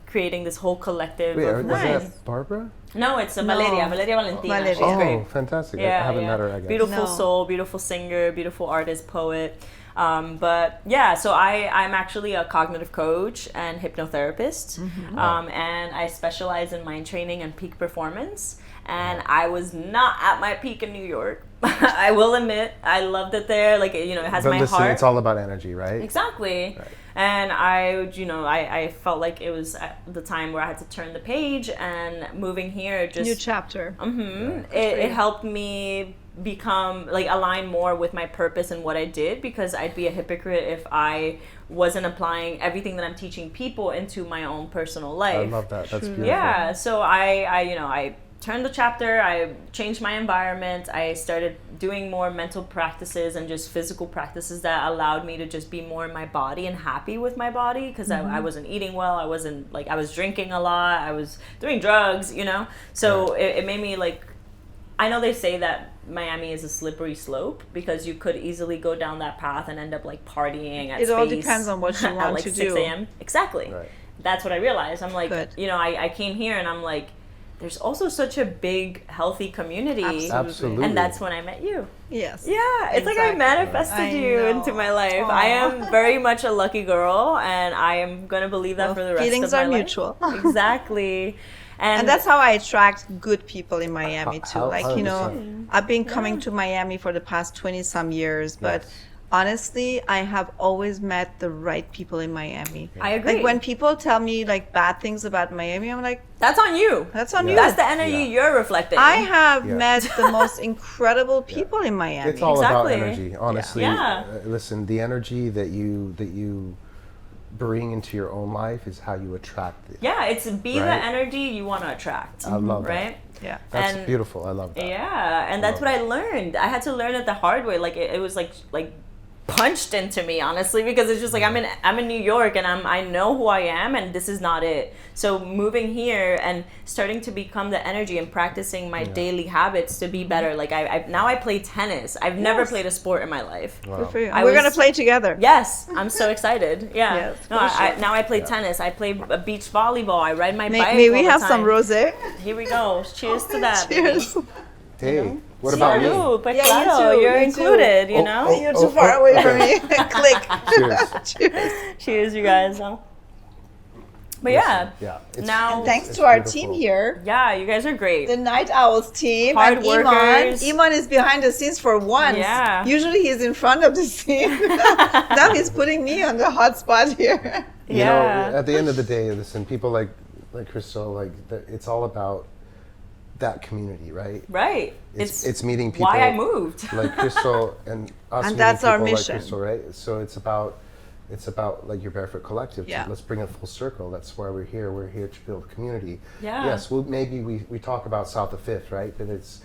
creating this whole collective. Wait, of is women. that Barbara? No, it's No. Valeria Valentina. Valeria. She's Oh, great. fantastic. I Yeah, haven't yeah. met her, I guess. Beautiful No. soul, beautiful singer, beautiful artist, poet. But yeah, so I'm actually a cognitive coach and hypnotherapist, and I specialize in mind training and peak performance. And I was not at my peak in New York. I will admit, I loved it there. Like, it has But my listen, heart. it's all about energy, right? Exactly. Right. And I felt like it was at the time where I had to turn the page, and moving here just New chapter. it helped me become align more with my purpose and what I did, because I'd be a hypocrite if I wasn't applying everything that I'm teaching people into my own personal life. I love that. That's beautiful. Yeah, so I turned the chapter, I changed my environment, I started doing more mental practices and just physical practices that allowed me to just be more in my body and happy with my body, because I wasn't eating well, I was drinking a lot, I was doing drugs, so it made me I know they say that Miami is a slippery slope, because you could easily go down that path and end up partying at It all space depends on what you at want to 6 do. a.m. Exactly. Right. That's what I realized. I'm like, Good. I came here and I'm like, there's also such a big, healthy community. Absolutely. And that's when I met you. Yes. Yeah, it's like I Exactly. manifested I you know. into my life. Aw. I am very much a lucky girl, and I am going to believe that Well, for the rest feelings of my are life. mutual. Exactly. And that's how I attract good people in Miami too. How- Like, 100%. I've been coming to Miami for the past 20 some years, but Yes. honestly, I have always met the right people in Miami. I agree. Like, when people tell me bad things about Miami, I'm like, That's on you. that's on Yeah. you. That's the energy Yeah. you're reflecting. I have Yeah. met the most incredible people in Miami. It's all about Exactly. energy, honestly. Yeah. Listen, the energy that you bring into your own life is how you attract it. Yeah, it's be the Right. energy you want to attract. I love that. right? Yeah. That's And- beautiful. I love that. Yeah, and that's Love what I learned. I had to learn it the hard way. It was like punched into me, honestly, because it's just I'm in New York, and I know who I am, and this is not it. So moving here and starting to become the energy and practicing my daily habits to be better. I now I play tennis. I've never Yes. played a sport in my life. Wow. Good for you. I We're going was- to play together. Yes, I'm so excited. Yeah. Yes, no, for sure. now I play tennis. I play beach volleyball. I ride my bike. May we all the have some time. rosé? Here we go. Cheers to that. Cheers. Hey, what about me? Salud, but Yeah, you claro, too, you're you too. included, you Oh, know? oh. You're too far away from me. Click. Cheers. Cheers. Cheers, you guys. But yeah, Yeah. It's, now, Thanks It's to our beautiful. team here. yeah, you guys are great. The Night Owls team Hard and workers. Iman is behind the scenes for once. Yeah. Usually he's in front of the scene. Now he's putting me on the hot spot here. You know, Yeah. at the end of the day, listen, people like Krystal, it's all about that community, right? Right. It's meeting people. why I moved. like Krystal and us. And meeting that's our people mission. Like Krystal, right? So it's about your Barefoot Collective. Yeah. Let's bring it full circle. That's why we're here. We're here to build community. Yeah. Yes. Well, maybe we talk about South of Fifth, right? But it's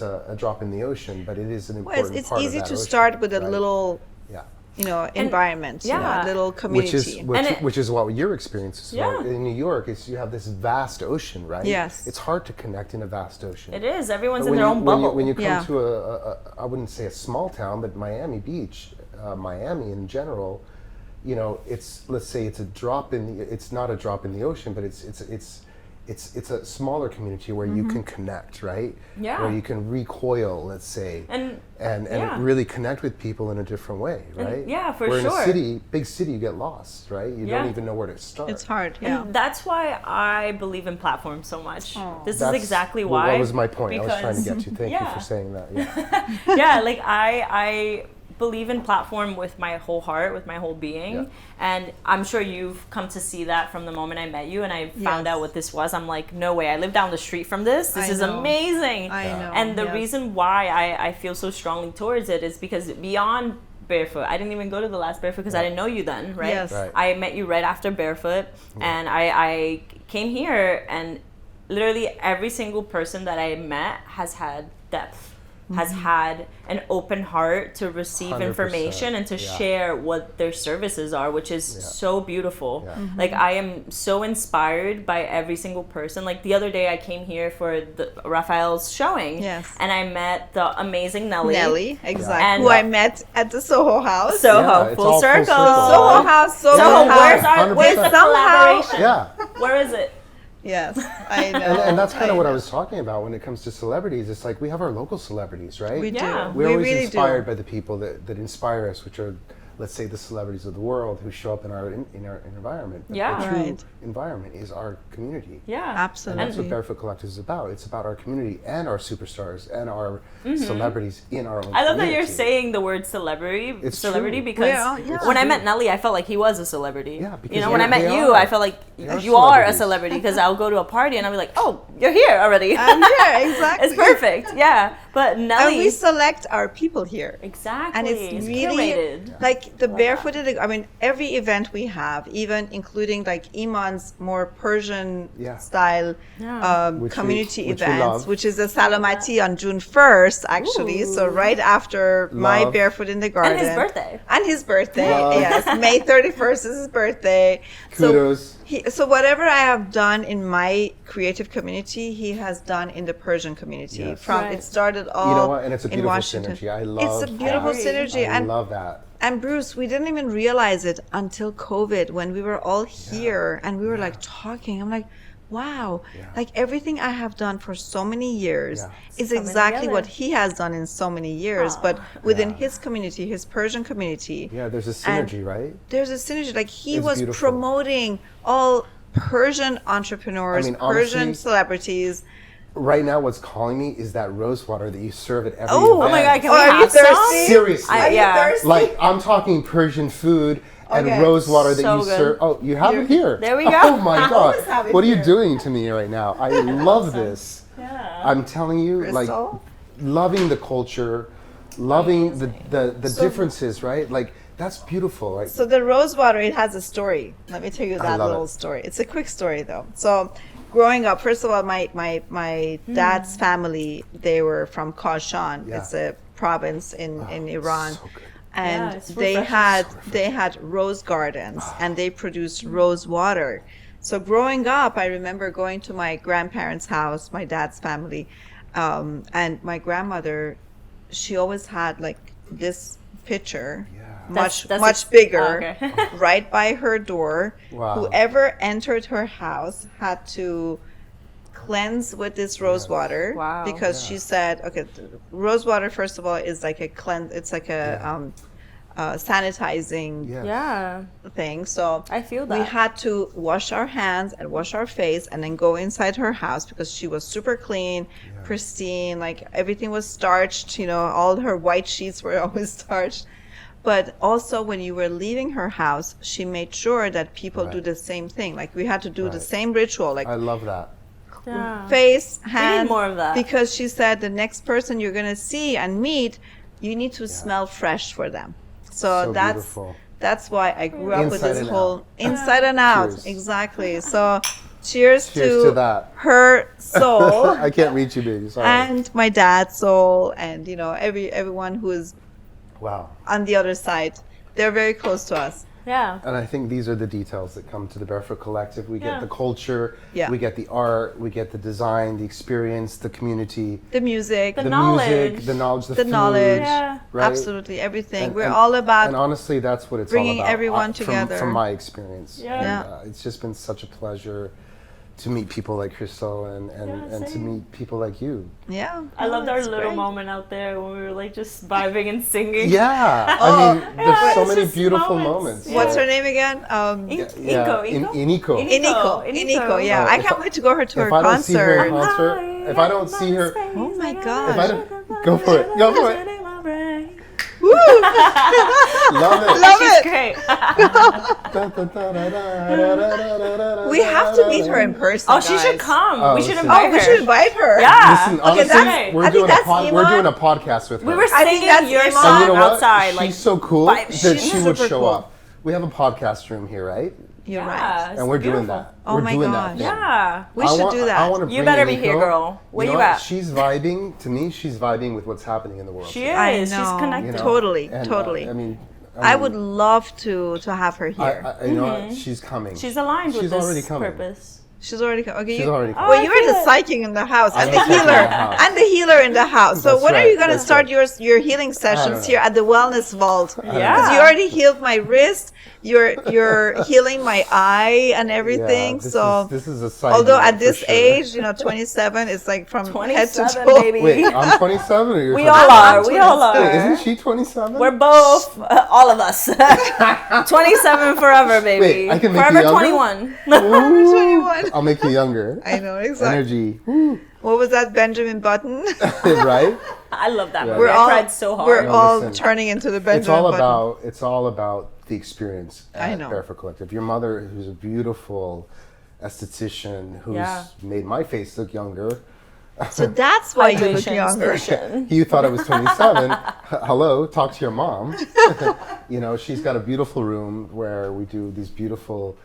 a drop in the ocean, but it is an Well, important it's part easy of that to ocean, start with a right? little Yeah. environment, yeah. a little community. Which is what your experience is. Yeah. In New York, you have this vast ocean, right? Yes. It's hard to connect in a vast ocean. It is. Everyone's But in their own bubble. When you come Yeah. to I wouldn't say a small town, but Miami Beach, Miami in general, let's say it's it's not a drop in the ocean, but it's a smaller community where you can connect, right? Yeah. Where you can recoil, let's say, and yeah. really connect with people in a different way, right? yeah, for where sure. in a big city, you get lost, right? You Yeah. don't even know where to start. It's hard. Yeah. And that's why I believe in platforms so much. This is That's- exactly well, why. that was my point. I was trying to get to. Thank you Yeah. for saying that. Yeah. Yeah, like I believe in platform with my whole heart, with my whole being. Yeah. And I'm sure you've come to see that from the moment I met you and I found Yes. out what this was. I'm like, no way, I live down the street from this. This I is know. amazing. I know. And the yes. reason why I feel so strongly towards it is because beyond Barefoot, I didn't even go to the last Barefoot because I didn't know you then, right? Yes. Right. I met you right after Barefoot and I came here and literally every single person that I met has had depth, has had an open heart to receive 100%, information and to yeah. share what their services are, which is so beautiful. Yeah. Like I am so inspired by every single person. Like the other day I came here for Raphael's showing Yes. and I met the amazing Nelly. Nelly, exactly. And- who I met at the Soho House. Soho, Yeah, it's full all full circle. circle. Soho House, Soho Soho, House. where's the 100%. collaboration? Yeah. Where is it? Yes, I know. And that's kind of what I know. was talking about when it comes to celebrities. It's like we have our local celebrities, right? We do. Yeah. We're always really inspired do. by the people that inspire us, which are, let's say, the celebrities of the world who show up in our environment. But Yeah. the true Right. environment is our community. Yeah. And Absolutely. that's what Barefoot Collective is about. It's about our community and our superstars and our celebrities in our own I love that community. you're saying the word celebrity It's celebrity true. because Yeah, yeah. when I It's met true. Nelly, I felt like he was a celebrity. Yeah, because you know, when I met they you, are. I felt like They are you are a celebrities. celebrity because I'll go to a party and I'll be like, "Oh, you're here already." I'm here, exactly. It's perfect. Yeah, but And Nelly, we select our people here. exactly, And it's really curated. like the barefooted. I mean, every event we have, even including like Iman's more Persian Yeah. style Which we- community which we events, love. which is a Salamati on June 1st, actually. So right after my Love. Barefoot in the Garden. And his birthday. And his birthday, Love. yes. May 31st is his birthday. Kudos. So whatever I have done in my creative community, he has done in the Persian community. Yes. From Right. It started all You know what? And it's a in beautiful Washington. synergy. I love It's a beautiful that. synergy, I and love that. and Bruce, we didn't even realize it until COVID when we were all here and we were like talking. I'm like, wow, Yeah. like everything I have done for so many years Yeah. is coming exactly together. what he has done in so many years, but within Yeah. his community, his Persian community. Yeah, there's a synergy, right? There's a synergy. Like he It's was beautiful. promoting all Persian entrepreneurs, I mean, Persian honestly, celebrities. Right now, what's calling me is that rose water that you serve at every Oh, event. Oh my God, can Oh, we are you have some? thirsty? Seriously. Are you Yeah. thirsty? Like, I'm talking Persian food and Okay. rose water that So you good. serve. Oh, you have it here. There we go. Oh my always God. have it What are you here. doing to me right now? I love this. Yeah. I'm telling you, like, Krystal? loving the culture, loving the differences, right? Like, that's beautiful. Like, So the rose water, it has a story. Let me tell you that love little it. story. It's a quick story though. So growing up, first of all, my dad's family, they were from Kashan. Yeah. It's a province in Iran. so good. And Yeah, it's they refreshing. had rose gardens and they produced rose water. So growing up, I remember going to my grandparents' house, my dad's family, and my grandmother, she always had like this pitcher, much That's bigger, oh, okay. right by her door. Wow. Whoever entered her house had to cleanse with this rose water. Wow. Because she said, okay, rose water, first of all, is like a cleanse. It's like a sanitizing Yes. Yeah, thing. So I feel we that. had to wash our hands and wash our face and then go inside her house because she was super clean, pristine, like everything was starched, all her white sheets were always starched. But also when you were leaving her house, she made sure that people do Right. the same thing. Like we had to do the Right. same ritual, like I love that. yeah. face, hand. more of that. Because she said the next person you're going to see and meet, you need to smell fresh for them. So beautiful. that's why I grew up with Inside this and whole out. inside and out. Cheers. Exactly. So cheers Cheers to that. her soul I can't reach you, baby. Sorry. and my dad's soul and everyone who is Wow. on the other side. They're very close to us. Yeah. And I think these are the details that come to the Barefoot Collective. We get Yeah. the culture, Yeah. we get the art, we get the design, the experience, the community, The music, The the knowledge. music, the knowledge, the The food, knowledge. Yeah. right? absolutely everything. And- We're and- all about And honestly, that's what it's bringing all about. everyone from, together. From my experience. Yeah. And, Yeah. it's just been such a pleasure to meet people like Krystal and to same. meet people like you. yeah. I loved our it's little great. moment out there when we were like just vibing and singing. Yeah. Oh. I mean, there's so it's many just beautiful moments. moments. What's Yeah. her name again? Yeah. Iniko. Iniko. Yeah, I can't wait to go to her If I don't see her in concert. concert, if I don't see her, Oh my if I gosh. don't, go for it, go for it. Woo! Love it. Love She's it. great. We have to meet her in person. Oh, she should guys. come. Oh, we should listen. invite Oh, we her. should invite her. Yeah. Listen, honestly, that's- we're I think doing that's we're Iman. doing a podcast with her. We were I think singing that's your Iman. song And you know what? outside. She's Like, so cool but that she's she would super show cool. up. We have a podcast room here, right? You're yeah, right. it's And we're doing beautiful. that. Oh we're my doing gosh. that. thing. Yeah. We should do that. I wanna You bring better be Iniko. here, girl. Where know you what? at? She's vibing. To me, she's vibing with what's happening in the world. She today. I is. know. She's You connected. know? Totally, And, totally. I mean, I would love to have her here. you know what? She's coming. She's aligned with She's this already coming. purpose. She's already okay. She's already coming. Well, I you're feel the it. psychic in the house I'm and the the psychic in healer the house. and the healer in the house. So That's when are right, you gonna that's start right. your healing sessions know. here at the Wellness Vault? Yeah. Because you already healed my wrist. You're healing my eye and everything. Yeah, so this is a side although note at for this sure. age, 27, it's like from head to 27, toe. baby. Wait, I'm 27 or you're We 27? all are. I'm We all are. Wait, isn't she 27? We're both, all of us. 27 forever, baby. Wait, I can make you forever younger? 21. I'm 21. I'll make you younger. I know exactly. Energy. Woo. What was that, Benjamin Button? Right? I love that Yeah. movie. We're I all cried so hard. We're No, all listen. turning into the Benjamin It's all about the experience I at know. Barefoot Collective. Your mother, who's a beautiful esthetician, who's Yeah. made my face look younger. So that's why you look Hydration, younger. station. You thought I was 27. Hello, talk to your mom. She's got a beautiful room where we do these beautiful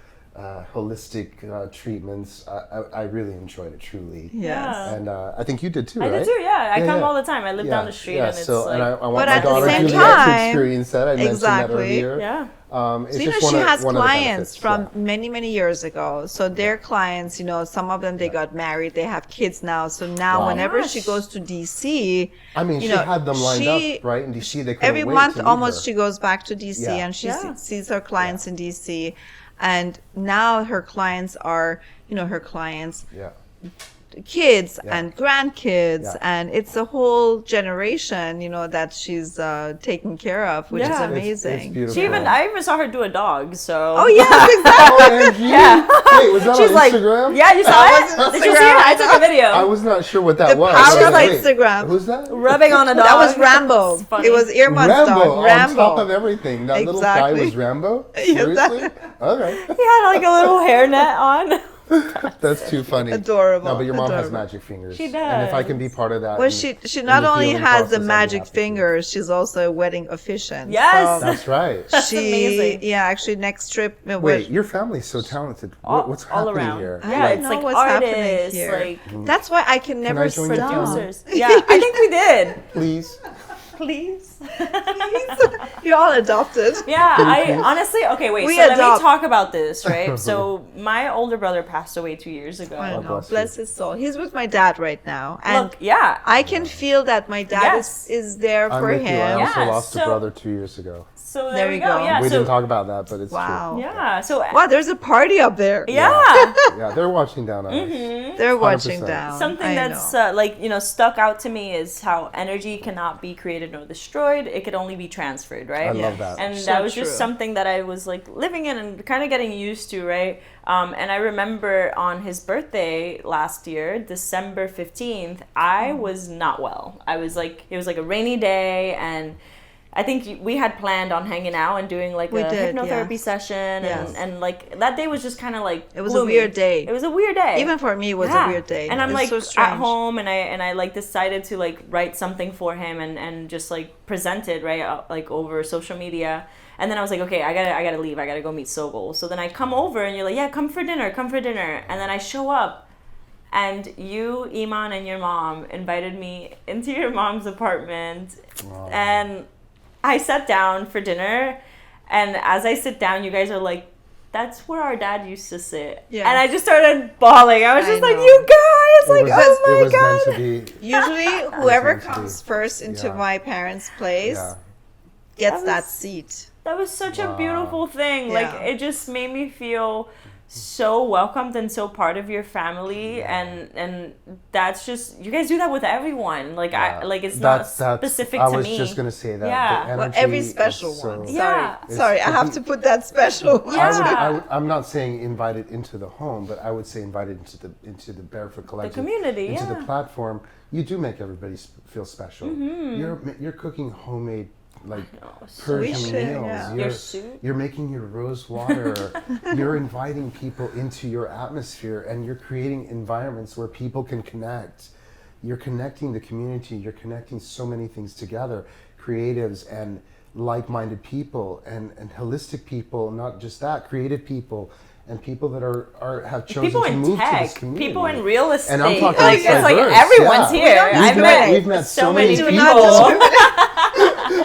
holistic treatments. I really enjoyed it, truly. Yes. And I think you did too, I right? did too, yeah. I Yeah, come yeah. all the time. I live down the street and it's so, like... and I want But my at the daughter same Juliet to time- experience that. I mentioned that Exactly. earlier. yeah. It's So, just she has one of the clients benefits, from yeah. many, many years ago. So their clients, some of them, they got married, they have kids now. So now Wow. whenever Gosh. she goes to DC, I mean, she had them lined up, right? In DC, they couldn't every wait month to meet almost her. she goes back to DC Yeah. and she Yeah. sees her clients in DC. And now her clients are, her clients, Yeah. kids Yeah. and grandkids, Yeah. and it's a whole generation, that she's taking care of, which is Yeah. amazing. It's beautiful. I even saw her do a dog, so... Oh yes, exactly. OMG. Yeah. Wait, was that She's on like, Instagram? yeah, you saw That it? was Did you see Instagram. it? I took a video. I was not sure what that The was. power I was of like, Instagram. Who's that? Rubbing on a dog. That was Rambo. It's funny. It was Irma's Rambo dog. on Rambo. top of everything. That little guy Exactly. was Rambo? Yes, Seriously? that- Okay. He had like a little hairnet on. That's too funny. Adorable. No, but your mom has Adorable. magic fingers. She And if I can be does. part of that. Well, and- she and not the only healing has the process, I'd be magic happy to. fingers, she's also a wedding officiant. Yes. So That's right. she, amazing. yeah, actually, next trip. Wait, your family's so talented. What's all happening around. here? I Yeah, don't it's know like what's happening artists, here. like That's why I can never I join your stop. family? producers. Yeah, I think we did. Please. Please. You're all adopted. Yeah, I honestly, okay, wait, We so let adopt. me talk about this, right? So my older brother passed away 2 years ago. I know. bless Bless you. his soul. He's with my dad right now, and Look, yeah. I can feel that my dad Yes. is there I'm for with you. I him. also Yeah, lost a so- brother 2 years ago. So There there we you go. go. Yeah, We so didn't talk about that, but it's Wow. yeah, so Wow, there's a party up there. yeah. true. Yeah, they're watching down on us. They're watching 100%. down. Something I that's know. stuck out to me is how energy cannot be created nor destroyed. It could only be transferred, right? I love that. And So that was just true. something that I was like living in and kind of getting used to, right? And I remember on his birthday last year, December 15th, I was not well. I was like, it was like a rainy day, and I think we had planned on hanging out and doing like We a did, hypnotherapy yes. session, Yes. and like that day was just kind of like It was gloomy. a weird day. It was a weird day. Even for me, it was Yeah. a weird day. And I'm It's like so at strange. home, and I like decided to like write something for him and just like present it right like over social media. And then I was like, okay, I gotta leave. I gotta go meet Soho. So then I come over, and you're like, yeah, come for dinner. And then I show up, and you, Iman, and your mom invited me into your mom's apartment, Wow. and I sat down for dinner. And as I sit down, you guys are like, that's where our dad used to sit. Yeah. And I just started bawling. I was I just like, know. you guys, like, oh it my was God. meant to be. Usually, whoever meant to be. comes first into Yeah. my parents' place Yeah. gets That that was- seat. That was such a Wow. beautiful thing. Like, Yeah. it just made me feel so welcomed and so part of your family. And that's just, you guys do that with everyone. Like, it's not specific to me. I was just gonna say that. Yeah. The Well, every energy special is so- one. Yeah. Sorry, I have to put that special one. Yeah. I'm not saying invited into the home, but I would say invited into the Barefoot Collective, community, into the yeah. platform. You do make everybody feel special. You're cooking homemade like so We Persian should, meals. yeah. Your soup? You're making your rose water. You're inviting people into your atmosphere, and you're creating environments where people can connect. You're connecting the community. You're connecting so many things together, creatives and like-minded people and holistic people. Not just that, creative people. And people that have chosen People to in move to tech, this community. people in real estate. And I'm talking like, it's like diverse, everyone's yeah. here. We've met so many Do people. not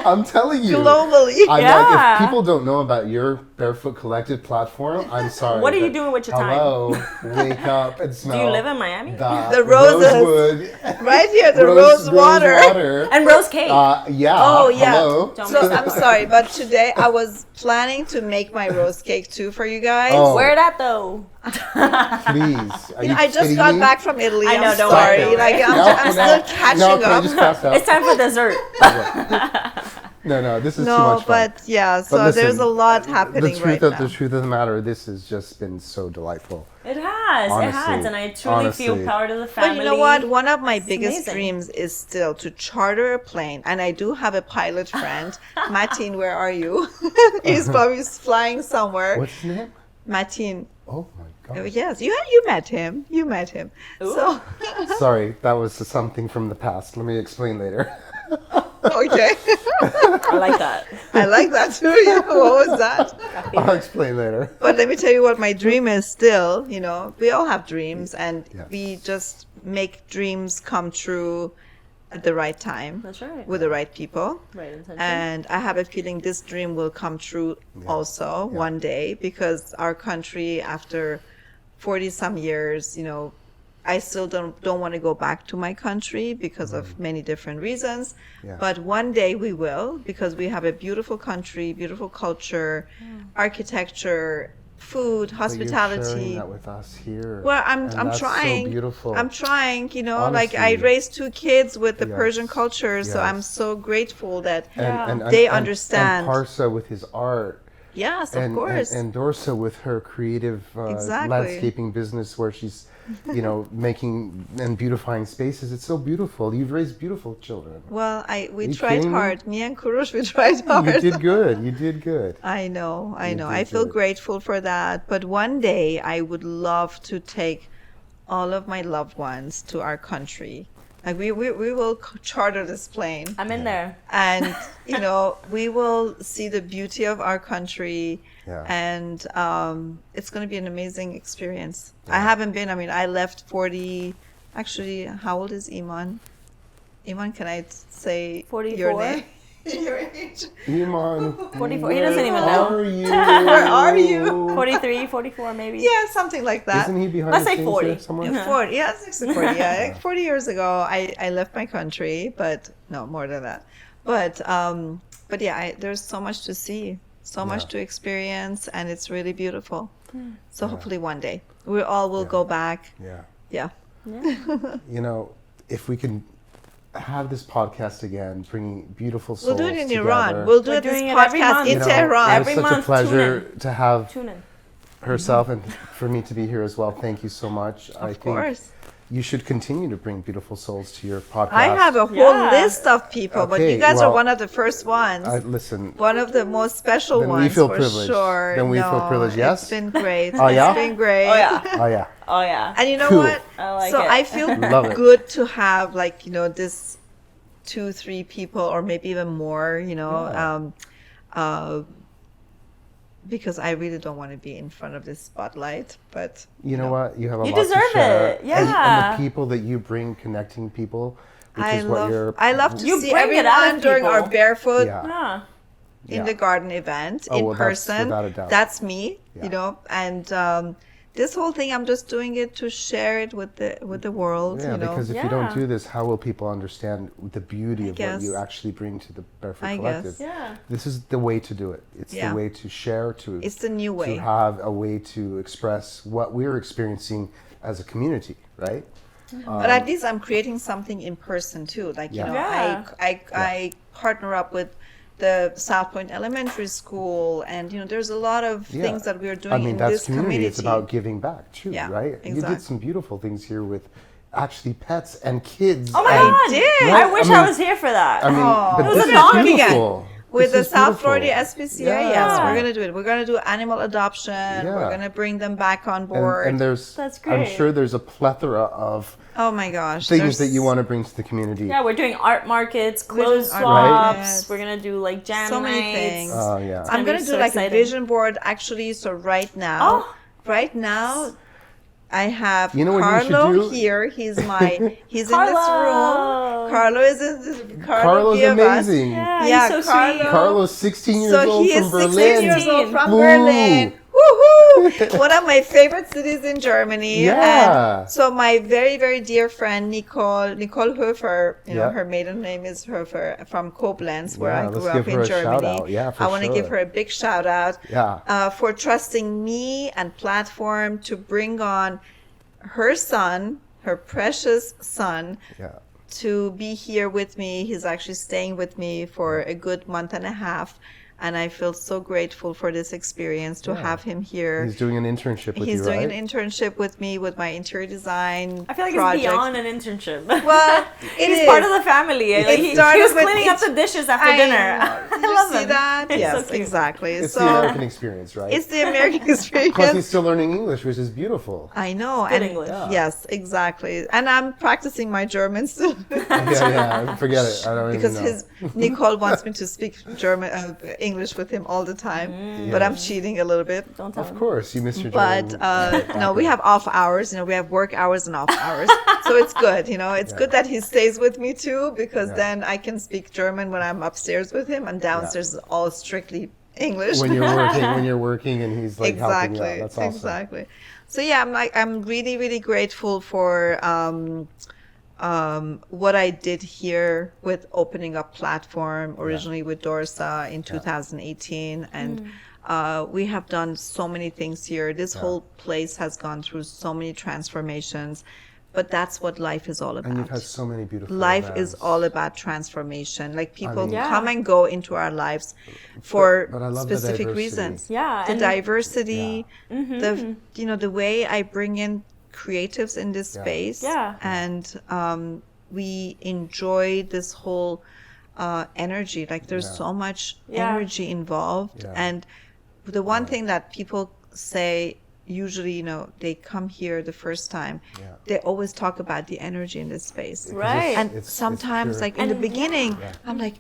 I'm telling you. globally. I'm Yeah. like, if people don't know about your Barefoot Collective platform, I'm sorry. What are you but doing with your time? Hello, wake up and smell. Do you live in Miami? The roses. rosewood. Right here, the rose water. And rose cake. Yeah. Oh, yeah. Hello. Don't So miss I'm that. sorry, but today I was planning to make my rose cake too for you guys. Oh. Where that though? Please. Are you I just kidding got me? back from Italy. I know, I'm don't sorry. worry. Like I'm No, still catching no, can I up. just pass out? It's time for dessert. No, this is too No, much fun. but yeah, so listen, there's a lot happening right now. The truth of the matter, this has just been so delightful. It has, Honestly, and I truly feel honestly. part of the family. But you know what? One of my biggest amazing. dreams is still to charter a plane. And I do have a pilot friend. Mateen, where are you? He's probably flying somewhere. What's his name? Mateen. Oh my God. Yes, you met him. You met him. So, Sorry, that was something from the past. Let me explain later. okay. I like that. I like that too. Yeah, what was that? I'll explain later. But let me tell you what my dream is still. You know, we all have dreams and Yes. we just make dreams come true at the right time. That's right. With the right people. Right intention. And I have a feeling this dream will come true also one day, because our country, after 40 some years, you know, I still don't want to go back to my country because of many different reasons. Yeah. But one day we will, because we have a beautiful country, beautiful culture, architecture, food, But you're sharing hospitality. that with us here. Well, and I'm that's trying. So beautiful. I'm trying, you know, like I Honestly. raised 2 kids with the Yes. Persian culture, so I'm Yes. so grateful that and they understand. And Parsa with his art. yes, and, of course. And Dorsa with her creative Exactly. landscaping business, where she's, you know, making and beautifying spaces. It's so beautiful. You've raised beautiful children. Well, we you tried kidding me? hard. Me and Kurush, we tried hard. You did good. You did good. I know. did I feel good. grateful for that. But one day I would love to take all of my loved ones to our country. Like we will charter this plane, I'm in there. and you know, we will see the beauty of our country. Yeah. And it's going to be an amazing experience. I haven't been. I mean, I left 40. Actually, how old is Iman? Iman, can I say 44? your name? Your age? Iman, 44. He doesn't even where know. Are you? Where are you? 43, 44 maybe. Yeah, something like that. Isn't he behind Let's the say scenes 40. there somewhere? 40, yeah, 60, 40. Yeah, like 40 years ago, I left my country, but no, more than that. But yeah, there's so much to see, so much to experience, and it's really beautiful. So hopefully one day we all will go back. Yeah. Yeah. You know, if we can have this podcast again, bringing beautiful souls We'll do it in together. Iran. We'll do We're this doing it every podcast month. in You know, Tehran. Every It was such month, a pleasure tune to have Tune in. herself and for me to be here as well. Thank you so much. I Of think course. you should continue to bring beautiful souls to your podcast. I have a whole Yeah. list of people, but Okay, you guys are well, one of the first ones. Listen, One of the most special Then we ones feel for privileged. sure. Then we feel privileged, yes? It's been great. Oh, yeah? It's been great. Oh yeah. oh yeah, Oh yeah. And you know Cool. what? I like so it. I feel Love it. good to have, like, you know, this 2-3 people or maybe even more, you know, because I really don't want to be in front of this spotlight, but you know what? You have a You lot to deserve share. it. And Yeah. the people that you bring, connecting people, which I is what you're. love to You see bring it out everyone of during our people. barefoot Yeah. Yeah. in the garden event in well, person. without a doubt. That's me, Yeah. you know, and this whole thing, I'm just doing it to share it with the world, Yeah, you know. because if you don't do this, how will people understand the beauty of what you guess. actually bring to the Barefoot I Collective? guess. Yeah. This is the way to do it. It's Yeah. the way to share, It's the new way. to have a way to express what we're experiencing as a community, right? But at least I'm creating something in person too. Like, you know, Yeah. I partner up with the South Point Elementary School, and, you know, there's a lot of things that we're doing in that's this community. It's about giving back too, Yeah, right? You exactly. did some beautiful things here with actually pets and kids. Oh my and, God! did. I wish I mean- was here for that. I mean, but It was this a is donkey. beautiful. With This the is South beautiful. Florida SPCA, yes, Yeah. we're going to do it. We're going to do animal adoption. Yeah. We're going to bring them back on board. And there's, That's I'm great. sure there's a plethora of oh my gosh. things that there's you want to bring to the community. Yeah, we're doing art markets, doing clothes art swaps. markets. We're gonna do like jam so many nights. things. Oh, yeah. I'm gonna going be to do so like a exciting. vision board actually. So right now, I have You know what you should Carlo do? here. He's in this Carlo. room. Carlo is in Carlo's Vivas. amazing. Yeah, Yeah, he's so Carlo. sweet. Carlo's 16 years So old he from is Berlin. 16 years old from Woo. Berlin. Woohoo! One of my favorite cities in Germany. Yeah. And so my very, very dear friend Nicole Hofer, you know, Yeah. her maiden name is Hofer, from Koblenz, where Yeah, I let's grew give up her in a shout Germany. out. Yeah, for I want to give sure. her a big shout out Yeah. for trusting me and Platform to bring on her son, her precious son, Yeah. to be here with me. He's actually staying with me for a good month and a half. And I feel so grateful for this experience to have him here. He's doing an internship with He's you, doing right? an internship with me with my interior design I feel like project. it's beyond an internship. Well, it He's is. part of the family. Like, he started was with- cleaning up it's- the dishes after I dinner. know. Did I you love see him. that? It's Yes, so cute. exactly. It's so the American experience, right? it's the American Plus, he's experience. still learning English, which is beautiful. I know. Good and English. Yeah. Yes, exactly. And I'm practicing my German still. yeah, forget it. I don't Because even know. Nicole wants me to speak English with him all the time, but I'm cheating a little bit. Don't tell Of him. course, you missed your But German no, we have off hours. You know, we have work hours and off hours, so it's good. You know, it's good that he stays with me too, because Yeah. then I can speak German when I'm upstairs with him, and downstairs is all strictly English. when you're working and he's like helping you out. That's awesome. Exactly. So yeah, I'm really, really grateful for what I did here with opening up Platform, originally with Dorsa in 2018. And we have done so many things here. This whole place has gone through so many transformations, but that's what life is all about. And you've had so many beautiful Life events. is all about transformation. Like people mean- come and go into our lives for But I love the specific diversity. reasons. Yeah, The and- diversity, the the way I bring in creatives in this space. Yeah. And we enjoy this whole energy. Like there's so much Yeah. energy involved. Yeah. And the one thing that people say, usually, you know, they come here the first time, they always talk about the energy in this space. Right. And It's sometimes, pure. like in the And- beginning, I'm like,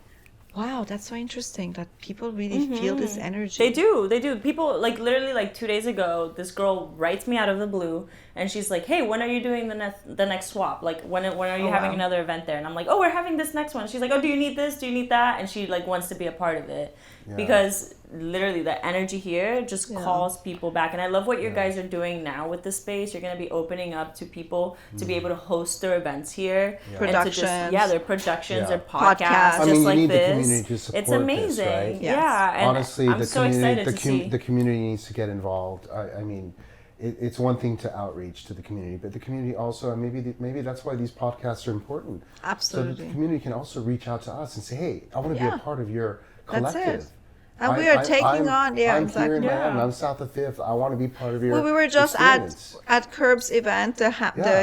wow, that's so interesting that people really feel this energy. They do. People, like, literally, like, 2 days ago, this girl writes me out of the blue, and she's like, hey, when are you doing the next swap? Like, when are you having wow. another event there? And I'm like, oh, we're having this next one. She's like, oh, do you need this? Do you need that? And she, like, wants to be a part of it. Because literally the energy here just calls people back. And I love what you guys are doing now with the space. You're going to be opening up to people to be able to host their events here. And to Productions. just, their productions, Yeah. their podcasts, Podcasts. just you like need this. the community to support It's amazing. this, right? Yes. Yeah. And Honestly, I'm the so community, excited to see. the community needs to get involved. I mean, it's one thing to outreach to the community, but the community also, and maybe that's why these podcasts are important. So that Absolutely. the community can also reach out to us and say, hey, I want to be a part of your That's collective. it. And we are taking on, I'm here in exactly. Miami. I'm south of Fifth. I want to be part of your. Well, we were just experience. at Curb's event, the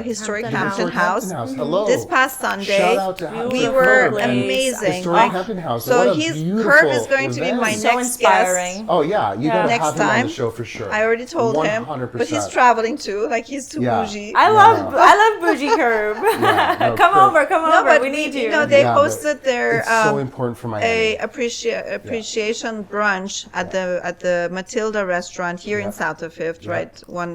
historic Hampton Hampton Historic House. Hello. This past Sunday, Shout out to we to were Curb. amazing. Historic Like, Hampton House. so What a Curb is beautiful going to be my event. So next inspiring. guest. Oh yeah, you gotta Next have him on time. the show for sure. I already told 100%. him, but he's traveling too. Like he's too Yeah. bougie. I love Bougie Curb. no, come Curb. over, come No, over. but We need you. You know, they Yeah, but hosted their It's so important for Miami. appreciation brunch at the Matilda restaurant here Yeah. in South of Fifth, Yeah. right?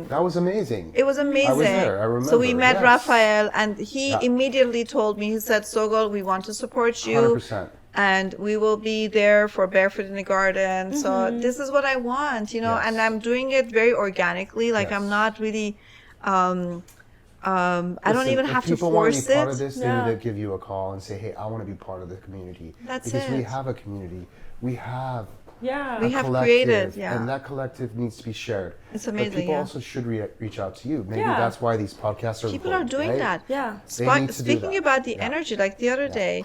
That was amazing. It was amazing. I was there. I remember. So we met yes. Raphael, and he Yeah. immediately told me, he said, Sogol, we want to support you. 100%. and we will be there for Barefoot in the Garden. So this is what I want, Yes. and I'm doing it very organically. Like I'm Yes. not really, I don't Listen, even if have to people want to force be part of it. this, they Yeah. need to give you a call and say, hey, I want to be part of the community. That's because we it. have a community. We have Yeah. We a have collective, created, yeah. and that collective needs to be shared. It's But amazing, people yeah. also should reach out to you. Maybe Yeah. that's why these podcasts are People are important, doing right? that. Yeah. They need to do Speaking that. about the Yeah. energy, like the other Yeah. day,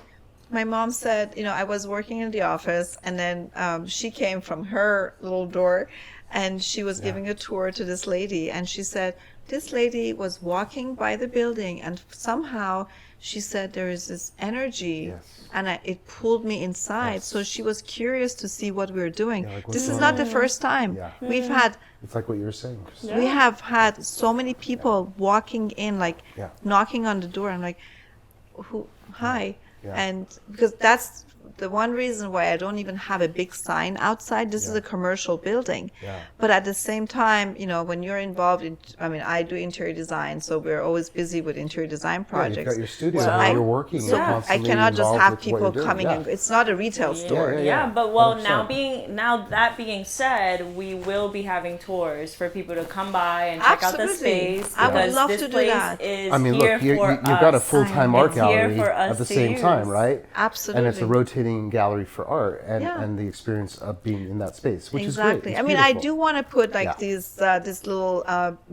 my mom said, I was working in the office, and then she came from her little door, and she was giving a tour to this lady, and she said, this lady was walking by the building, and somehow she said there is this energy, Yes. and it pulled me inside. Yes. So she was curious to see what we were doing. Yeah, like what's This is going not on. the first time. Yeah. We've had It's like what you were saying, Krystal. we have had so many people walking in, like Yeah. knocking on the door. I'm like, hi. Yeah. And because that's the one reason why I don't even have a big sign outside. This is Yeah. a commercial building. Yeah. But at the same time, when you're involved in, I do interior design, so we're always busy with interior design Yeah, projects. you've got your studio So where I- you're working. So you're I constantly cannot just involved have with what people you're doing. coming Yeah. and it's not a retail store. Yeah. But well, 100%. now that being said, we will be having tours for people to come by and check out the Absolutely. space. I would because love this to do place that. Is I mean, here look, you've for got a us. full-time art It's here gallery for us at the to same time, use. right? Absolutely. And it's a rotating gallery for art Yeah. and the experience of being in that space, which Exactly. is great. It's I mean, I beautiful. do want to put like Yeah. these this little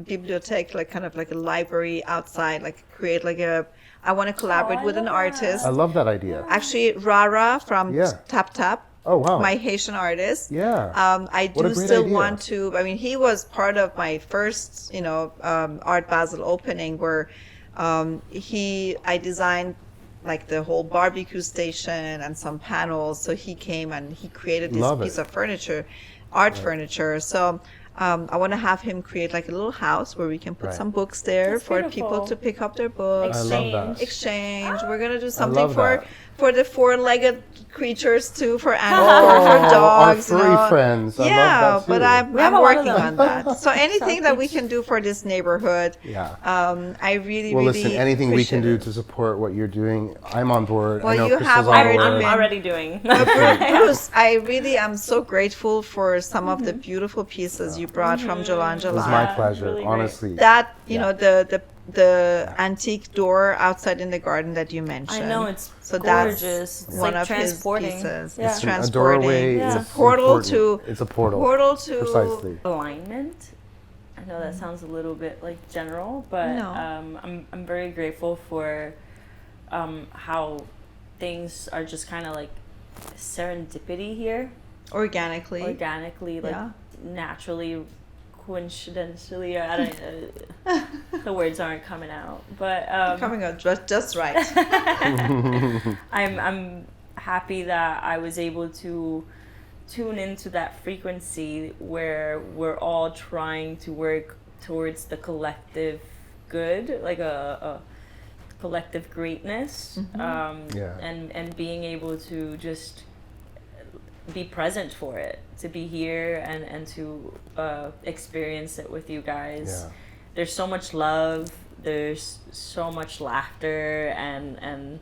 bibliothèque, like kind of like a library outside, like create like I want to collaborate I with an love artist. I love that idea. Actually, Rara from Yeah. Tap Tap, Oh, wow. my Haitian artist. Yeah. I What a do great still idea. want to. I mean, he was part of my first, Art Basel opening where I designed like the whole barbecue station and some panels. So he came and he created this Love piece it. of furniture, furniture. So I want to have him create like a little house where we can put Right. some books there That's for beautiful. people to pick up their books. I love that. Exchange. We're gonna do something love for that. for the four-legged creatures too, for animals, for dogs. Our furry friends. I Yeah, love that but too. I'm We have a lot of working them. on that. So anything that we can do for this neighborhood, Yeah. I really, Well, really listen, anything we can appreciate do it. to support what you're doing, I'm on board. I Well, know you Krystal's have on already board. I'm been- already doing. Bruce, I really am so grateful for some of the Mm-hmm. beautiful pieces you brought from Jalan It was my Yeah, pleasure, really great. honestly. That Yeah. the antique door outside in the garden that you mentioned. I know, it's so that's gorgeous. It's one like of his transporting. pieces. Yeah. It's A transporting. doorway Yeah. is It's a portal important. to. It's a portal. Portal to. Precisely. Alignment. I know that sounds a little bit like general, but No. I'm very grateful for how things are just kind of like serendipity here, Organically. organically, like Yeah. naturally, coincidentally. I don't. The words aren't coming out, but Coming out just right. I'm happy that I was able to tune into that frequency where we're all trying to work towards the collective good, like a collective greatness, Yeah. and being able to just be present for it, to be here and to experience it with you guys. Yeah. There's so much love. There's so much laughter and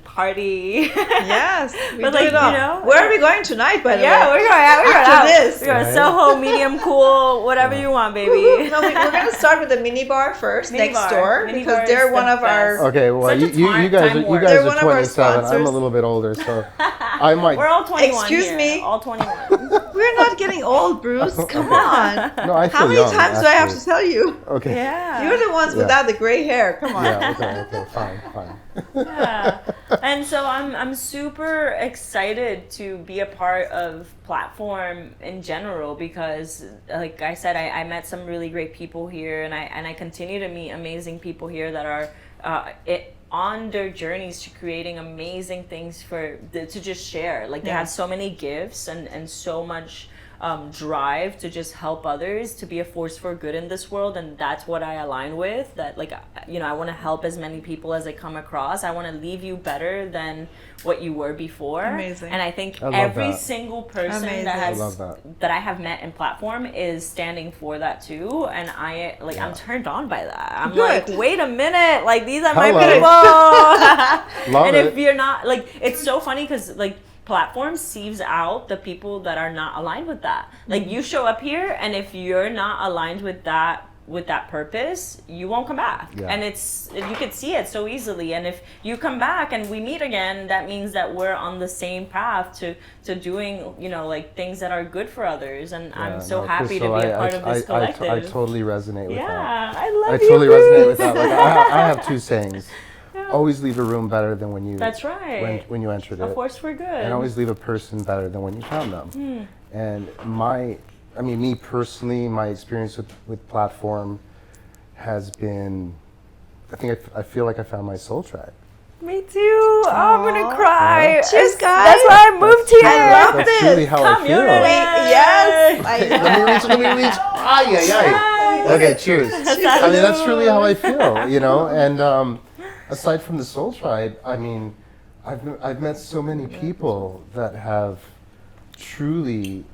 party. Yes, we But do like, it all. you know, Where are we going tonight, by the Yeah, way? we're going out. We're going After out. this. We're going Right. Soho, medium, cool, whatever you want, baby. No, we're going to start with the mini bar first, Mini next bar. door, Mini because bar they're is one the of our. best. Okay, well, Such a you guys time are warp. They're are one of our 27. I'm a sponsors. little bit older, so I might. We're all 21 Excuse here. me? All 21. We're not getting old, Bruce. Come on. No, I feel How many young, times do I have to actually. tell you? Okay. Yeah. You're the ones Yeah. without the gray hair. Come on. Yeah. Okay. Fine. Yeah. And so I'm super excited to be a part of platform in general because like I said, I met some really great people here and I continue to meet amazing people here that are on their journeys to creating amazing things to just share. Like they have so many gifts and so much drive to just help others, to be a force for good in this world, and that's what I align with. That like I want to help as many people as I come across. I want to leave you better than what you were before. Amazing. And I think I love every that. single person Amazing. that has I love that. that I have met in platform is standing for that too, and I'm turned on by that. I'm Good. like, wait a minute, like these are my Hello. people. Love And it. if you're not like, it's so funny because like platform sieves out the people that are not aligned with that. Like you show up here, and if you're not aligned with that purpose, you won't come back. Yeah. And you could see it so easily. And if you come back and we meet again, that means that we're on the same path to doing, like things that are good for others. And I'm so happy Krystal, to be a part of this collective. I totally resonate with that. Yeah, I love I you. totally resonate with Bruce. that. Like, I have two sayings. Always leave a room better than when you That's right. when you entered it. A force for good. And always leave a person better than when you found them. And me personally, my experience with platform has been, I feel like I found my soul tribe. Me too. Oh, I'm gonna cry. Cheers, guys. That's why I moved here. I love That's this. truly how I feel. Yes. Let me reach. Ay, ay, ay. Okay, cheers. That's truly how I feel, and aside from the soul tribe, I've met so many people that have truly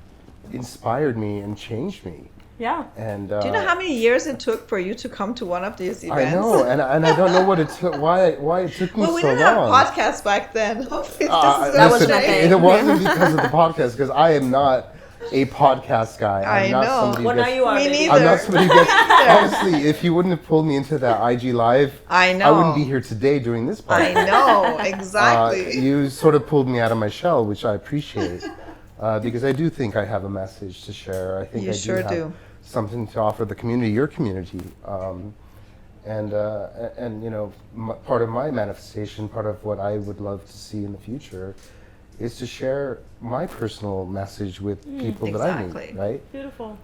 inspired me and changed me. Yeah. And Do you know how many years it took for you to come to one of these events? I know, and I don't know what it took. Why it took me Well, we so didn't long. have podcasts back then. Hopefully That was Listen, nothing. it wasn't because of the podcast, because I am not a podcast guy. I'm I not know. somebody Well, who now gets- you are. Me baby. neither. I'm not somebody who gets. Honestly, if you wouldn't have pulled me into that IG live, I know. I wouldn't be here today doing this podcast. I know, exactly. You sort of pulled me out of my shell, which I appreciate, because I do think I have a message to share. I think You I sure have do. something to offer the community, your community, and part of my manifestation, part of what I would love to see in the future, is to share my personal message with people that I Exactly. meet. Right? Beautiful.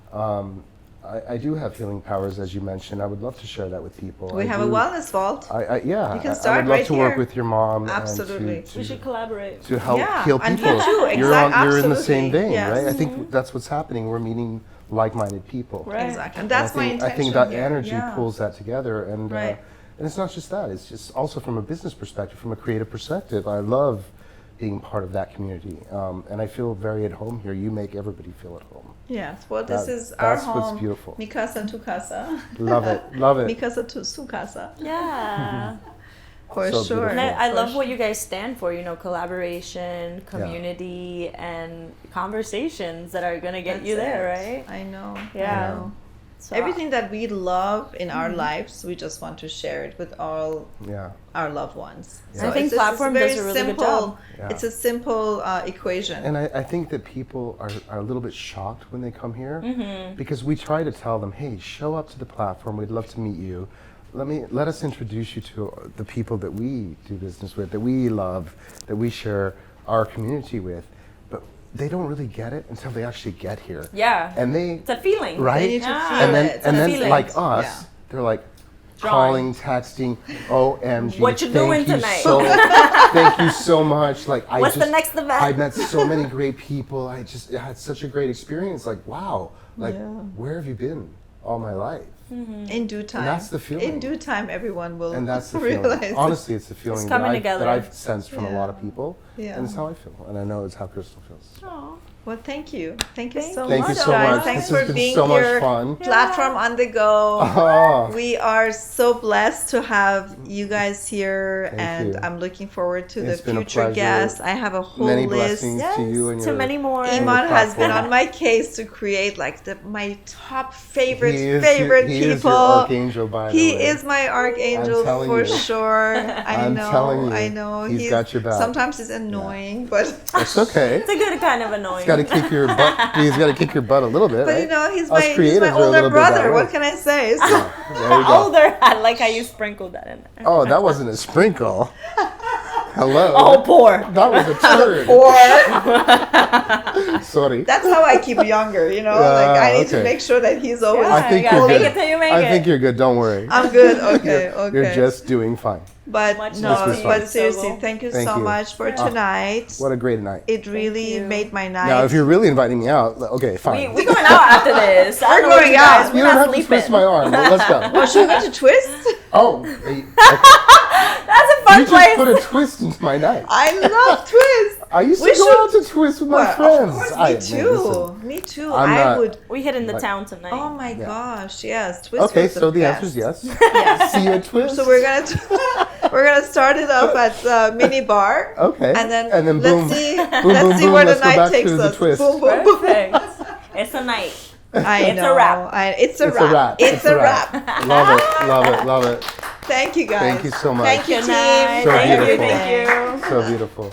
I do have healing powers, as you mentioned. I would love to share that with people. We have a wellness vault. Yeah. You can I start would love right to work here. with your mom. Absolutely. And We should collaborate. to help Yeah, heal and people. you too, You're in the absolutely. same vein, Yes. right? I think that's what's happening. We're meeting like-minded people. Right. Exactly. And And that's my intention I think that here. energy Yeah. pulls that together, and Right. and it's not just that. It's just also from a business perspective, from a creative perspective. I love being part of that community, and I feel very at home here. You make everybody feel at home. Yes. Well, this That- is our that's home. what's beautiful. Mi casa, tu casa. Love it, love it. Mi casa, su casa. Yeah. For So sure. And beautiful. I For love sure. what you guys stand for, collaboration, community, and conversations that are going to get That's you there, it. right? I know. Yeah. I know. So Everything that we love in our lives, we just want to share it with all Yeah. our loved ones. Yeah. I think it's platform very does a really good simple, job. Yeah. It's a simple equation. And I think that people are a little bit shocked when they come here, Mm-hmm. because we try to tell them, hey, show up to the platform. We'd love to meet you. Let us introduce you to the people that we do business with, that we love, that we share our community with. But they don't really get it until they actually get here. Yeah. And It's a feeling. right? They need to Yeah. feel and then it. and then feeling. like us, Yeah. they're like Drawing. calling, texting, OMG. What you doing tonight? Thank you so much. Like What's the next event? I met so many great people. I just had such a great experience. Like, wow. Like, Yeah. where have you been all my life? In due time. that's the feeling. In due time, everyone will And that's the feeling. realize. Honestly, it's the feeling that, coming that together. I've sensed from a lot of Yeah. people. Yeah. And it's how I feel. And I know it's how Krystal feels. Aw. Well, thank you. Thank you Thank so you. Thank much, you so guys. much. Thanks This has for been being so much here. fun. Platform on the go. Oh. We are so blessed to have you guys here, Thank and you. I'm looking forward to It's the been a future pleasure. guests. I have a whole Many list. blessings Yes, to you and to your many more. and your Iman has been platform. on my case to create like my top favorite He is people. Is your archangel, by the He way. is my archangel I'm telling for you. sure. I I'm know. telling you. I know. He's got your back. Sometimes he's annoying, but It's okay. It's a good kind of annoying. He's got to kick your butt. He's got to kick your butt a little bit, but right? you know he's Us my creatives are a older little bit that brother. way. What can I say? So, There you go. Older. I like how you sprinkled that in there. Oh, that wasn't a sprinkle. Hello. Oh, poor. That was a turd. or Sorry. that's how I keep younger. You know, Yeah, like I need to okay. make sure that he's always. Yeah. I think you gotta you're make good. it till you make I it. think you're good. Don't worry. I'm good. Okay. Okay. You're just doing fine. But Much no, love to you, but seriously, Soho. thank you Thank so you. much for Yeah. tonight. What a great night. It really you. made my night. Now, if you're really inviting me out, okay, fine. We're going out after this. I don't We're know what going you guys- out. We're You not don't have to sleeping. twist my arm, but let's go. Oh, should we go to Twist? Oh, okay. That's a fun You place. just put a twist into my night. I love Twist. I used to We go should- out to twist with my Well, friends. Of course, I- me man, too. listen. Me too. I'm I not- would. We hit in the Like- town tonight. Oh my Yeah. gosh! Yes, Twist. Okay, was so the best. answer is yes. Yes. See you at Twist. So we're gonna start it off at the mini bar. Okay. And then boom. let's see boom, Let's boom, see boom. where the Let's go night back takes to the us. twist. Boom, boom, boom. Perfect. It's a night. I It's know. a wrap. It's a It's wrap. a wrap. It's a wrap. Love it. Love it. Love it. Thank you guys. Thank you so much. Thank you, Good team. night. So Thank you. beautiful. Thank you. So beautiful.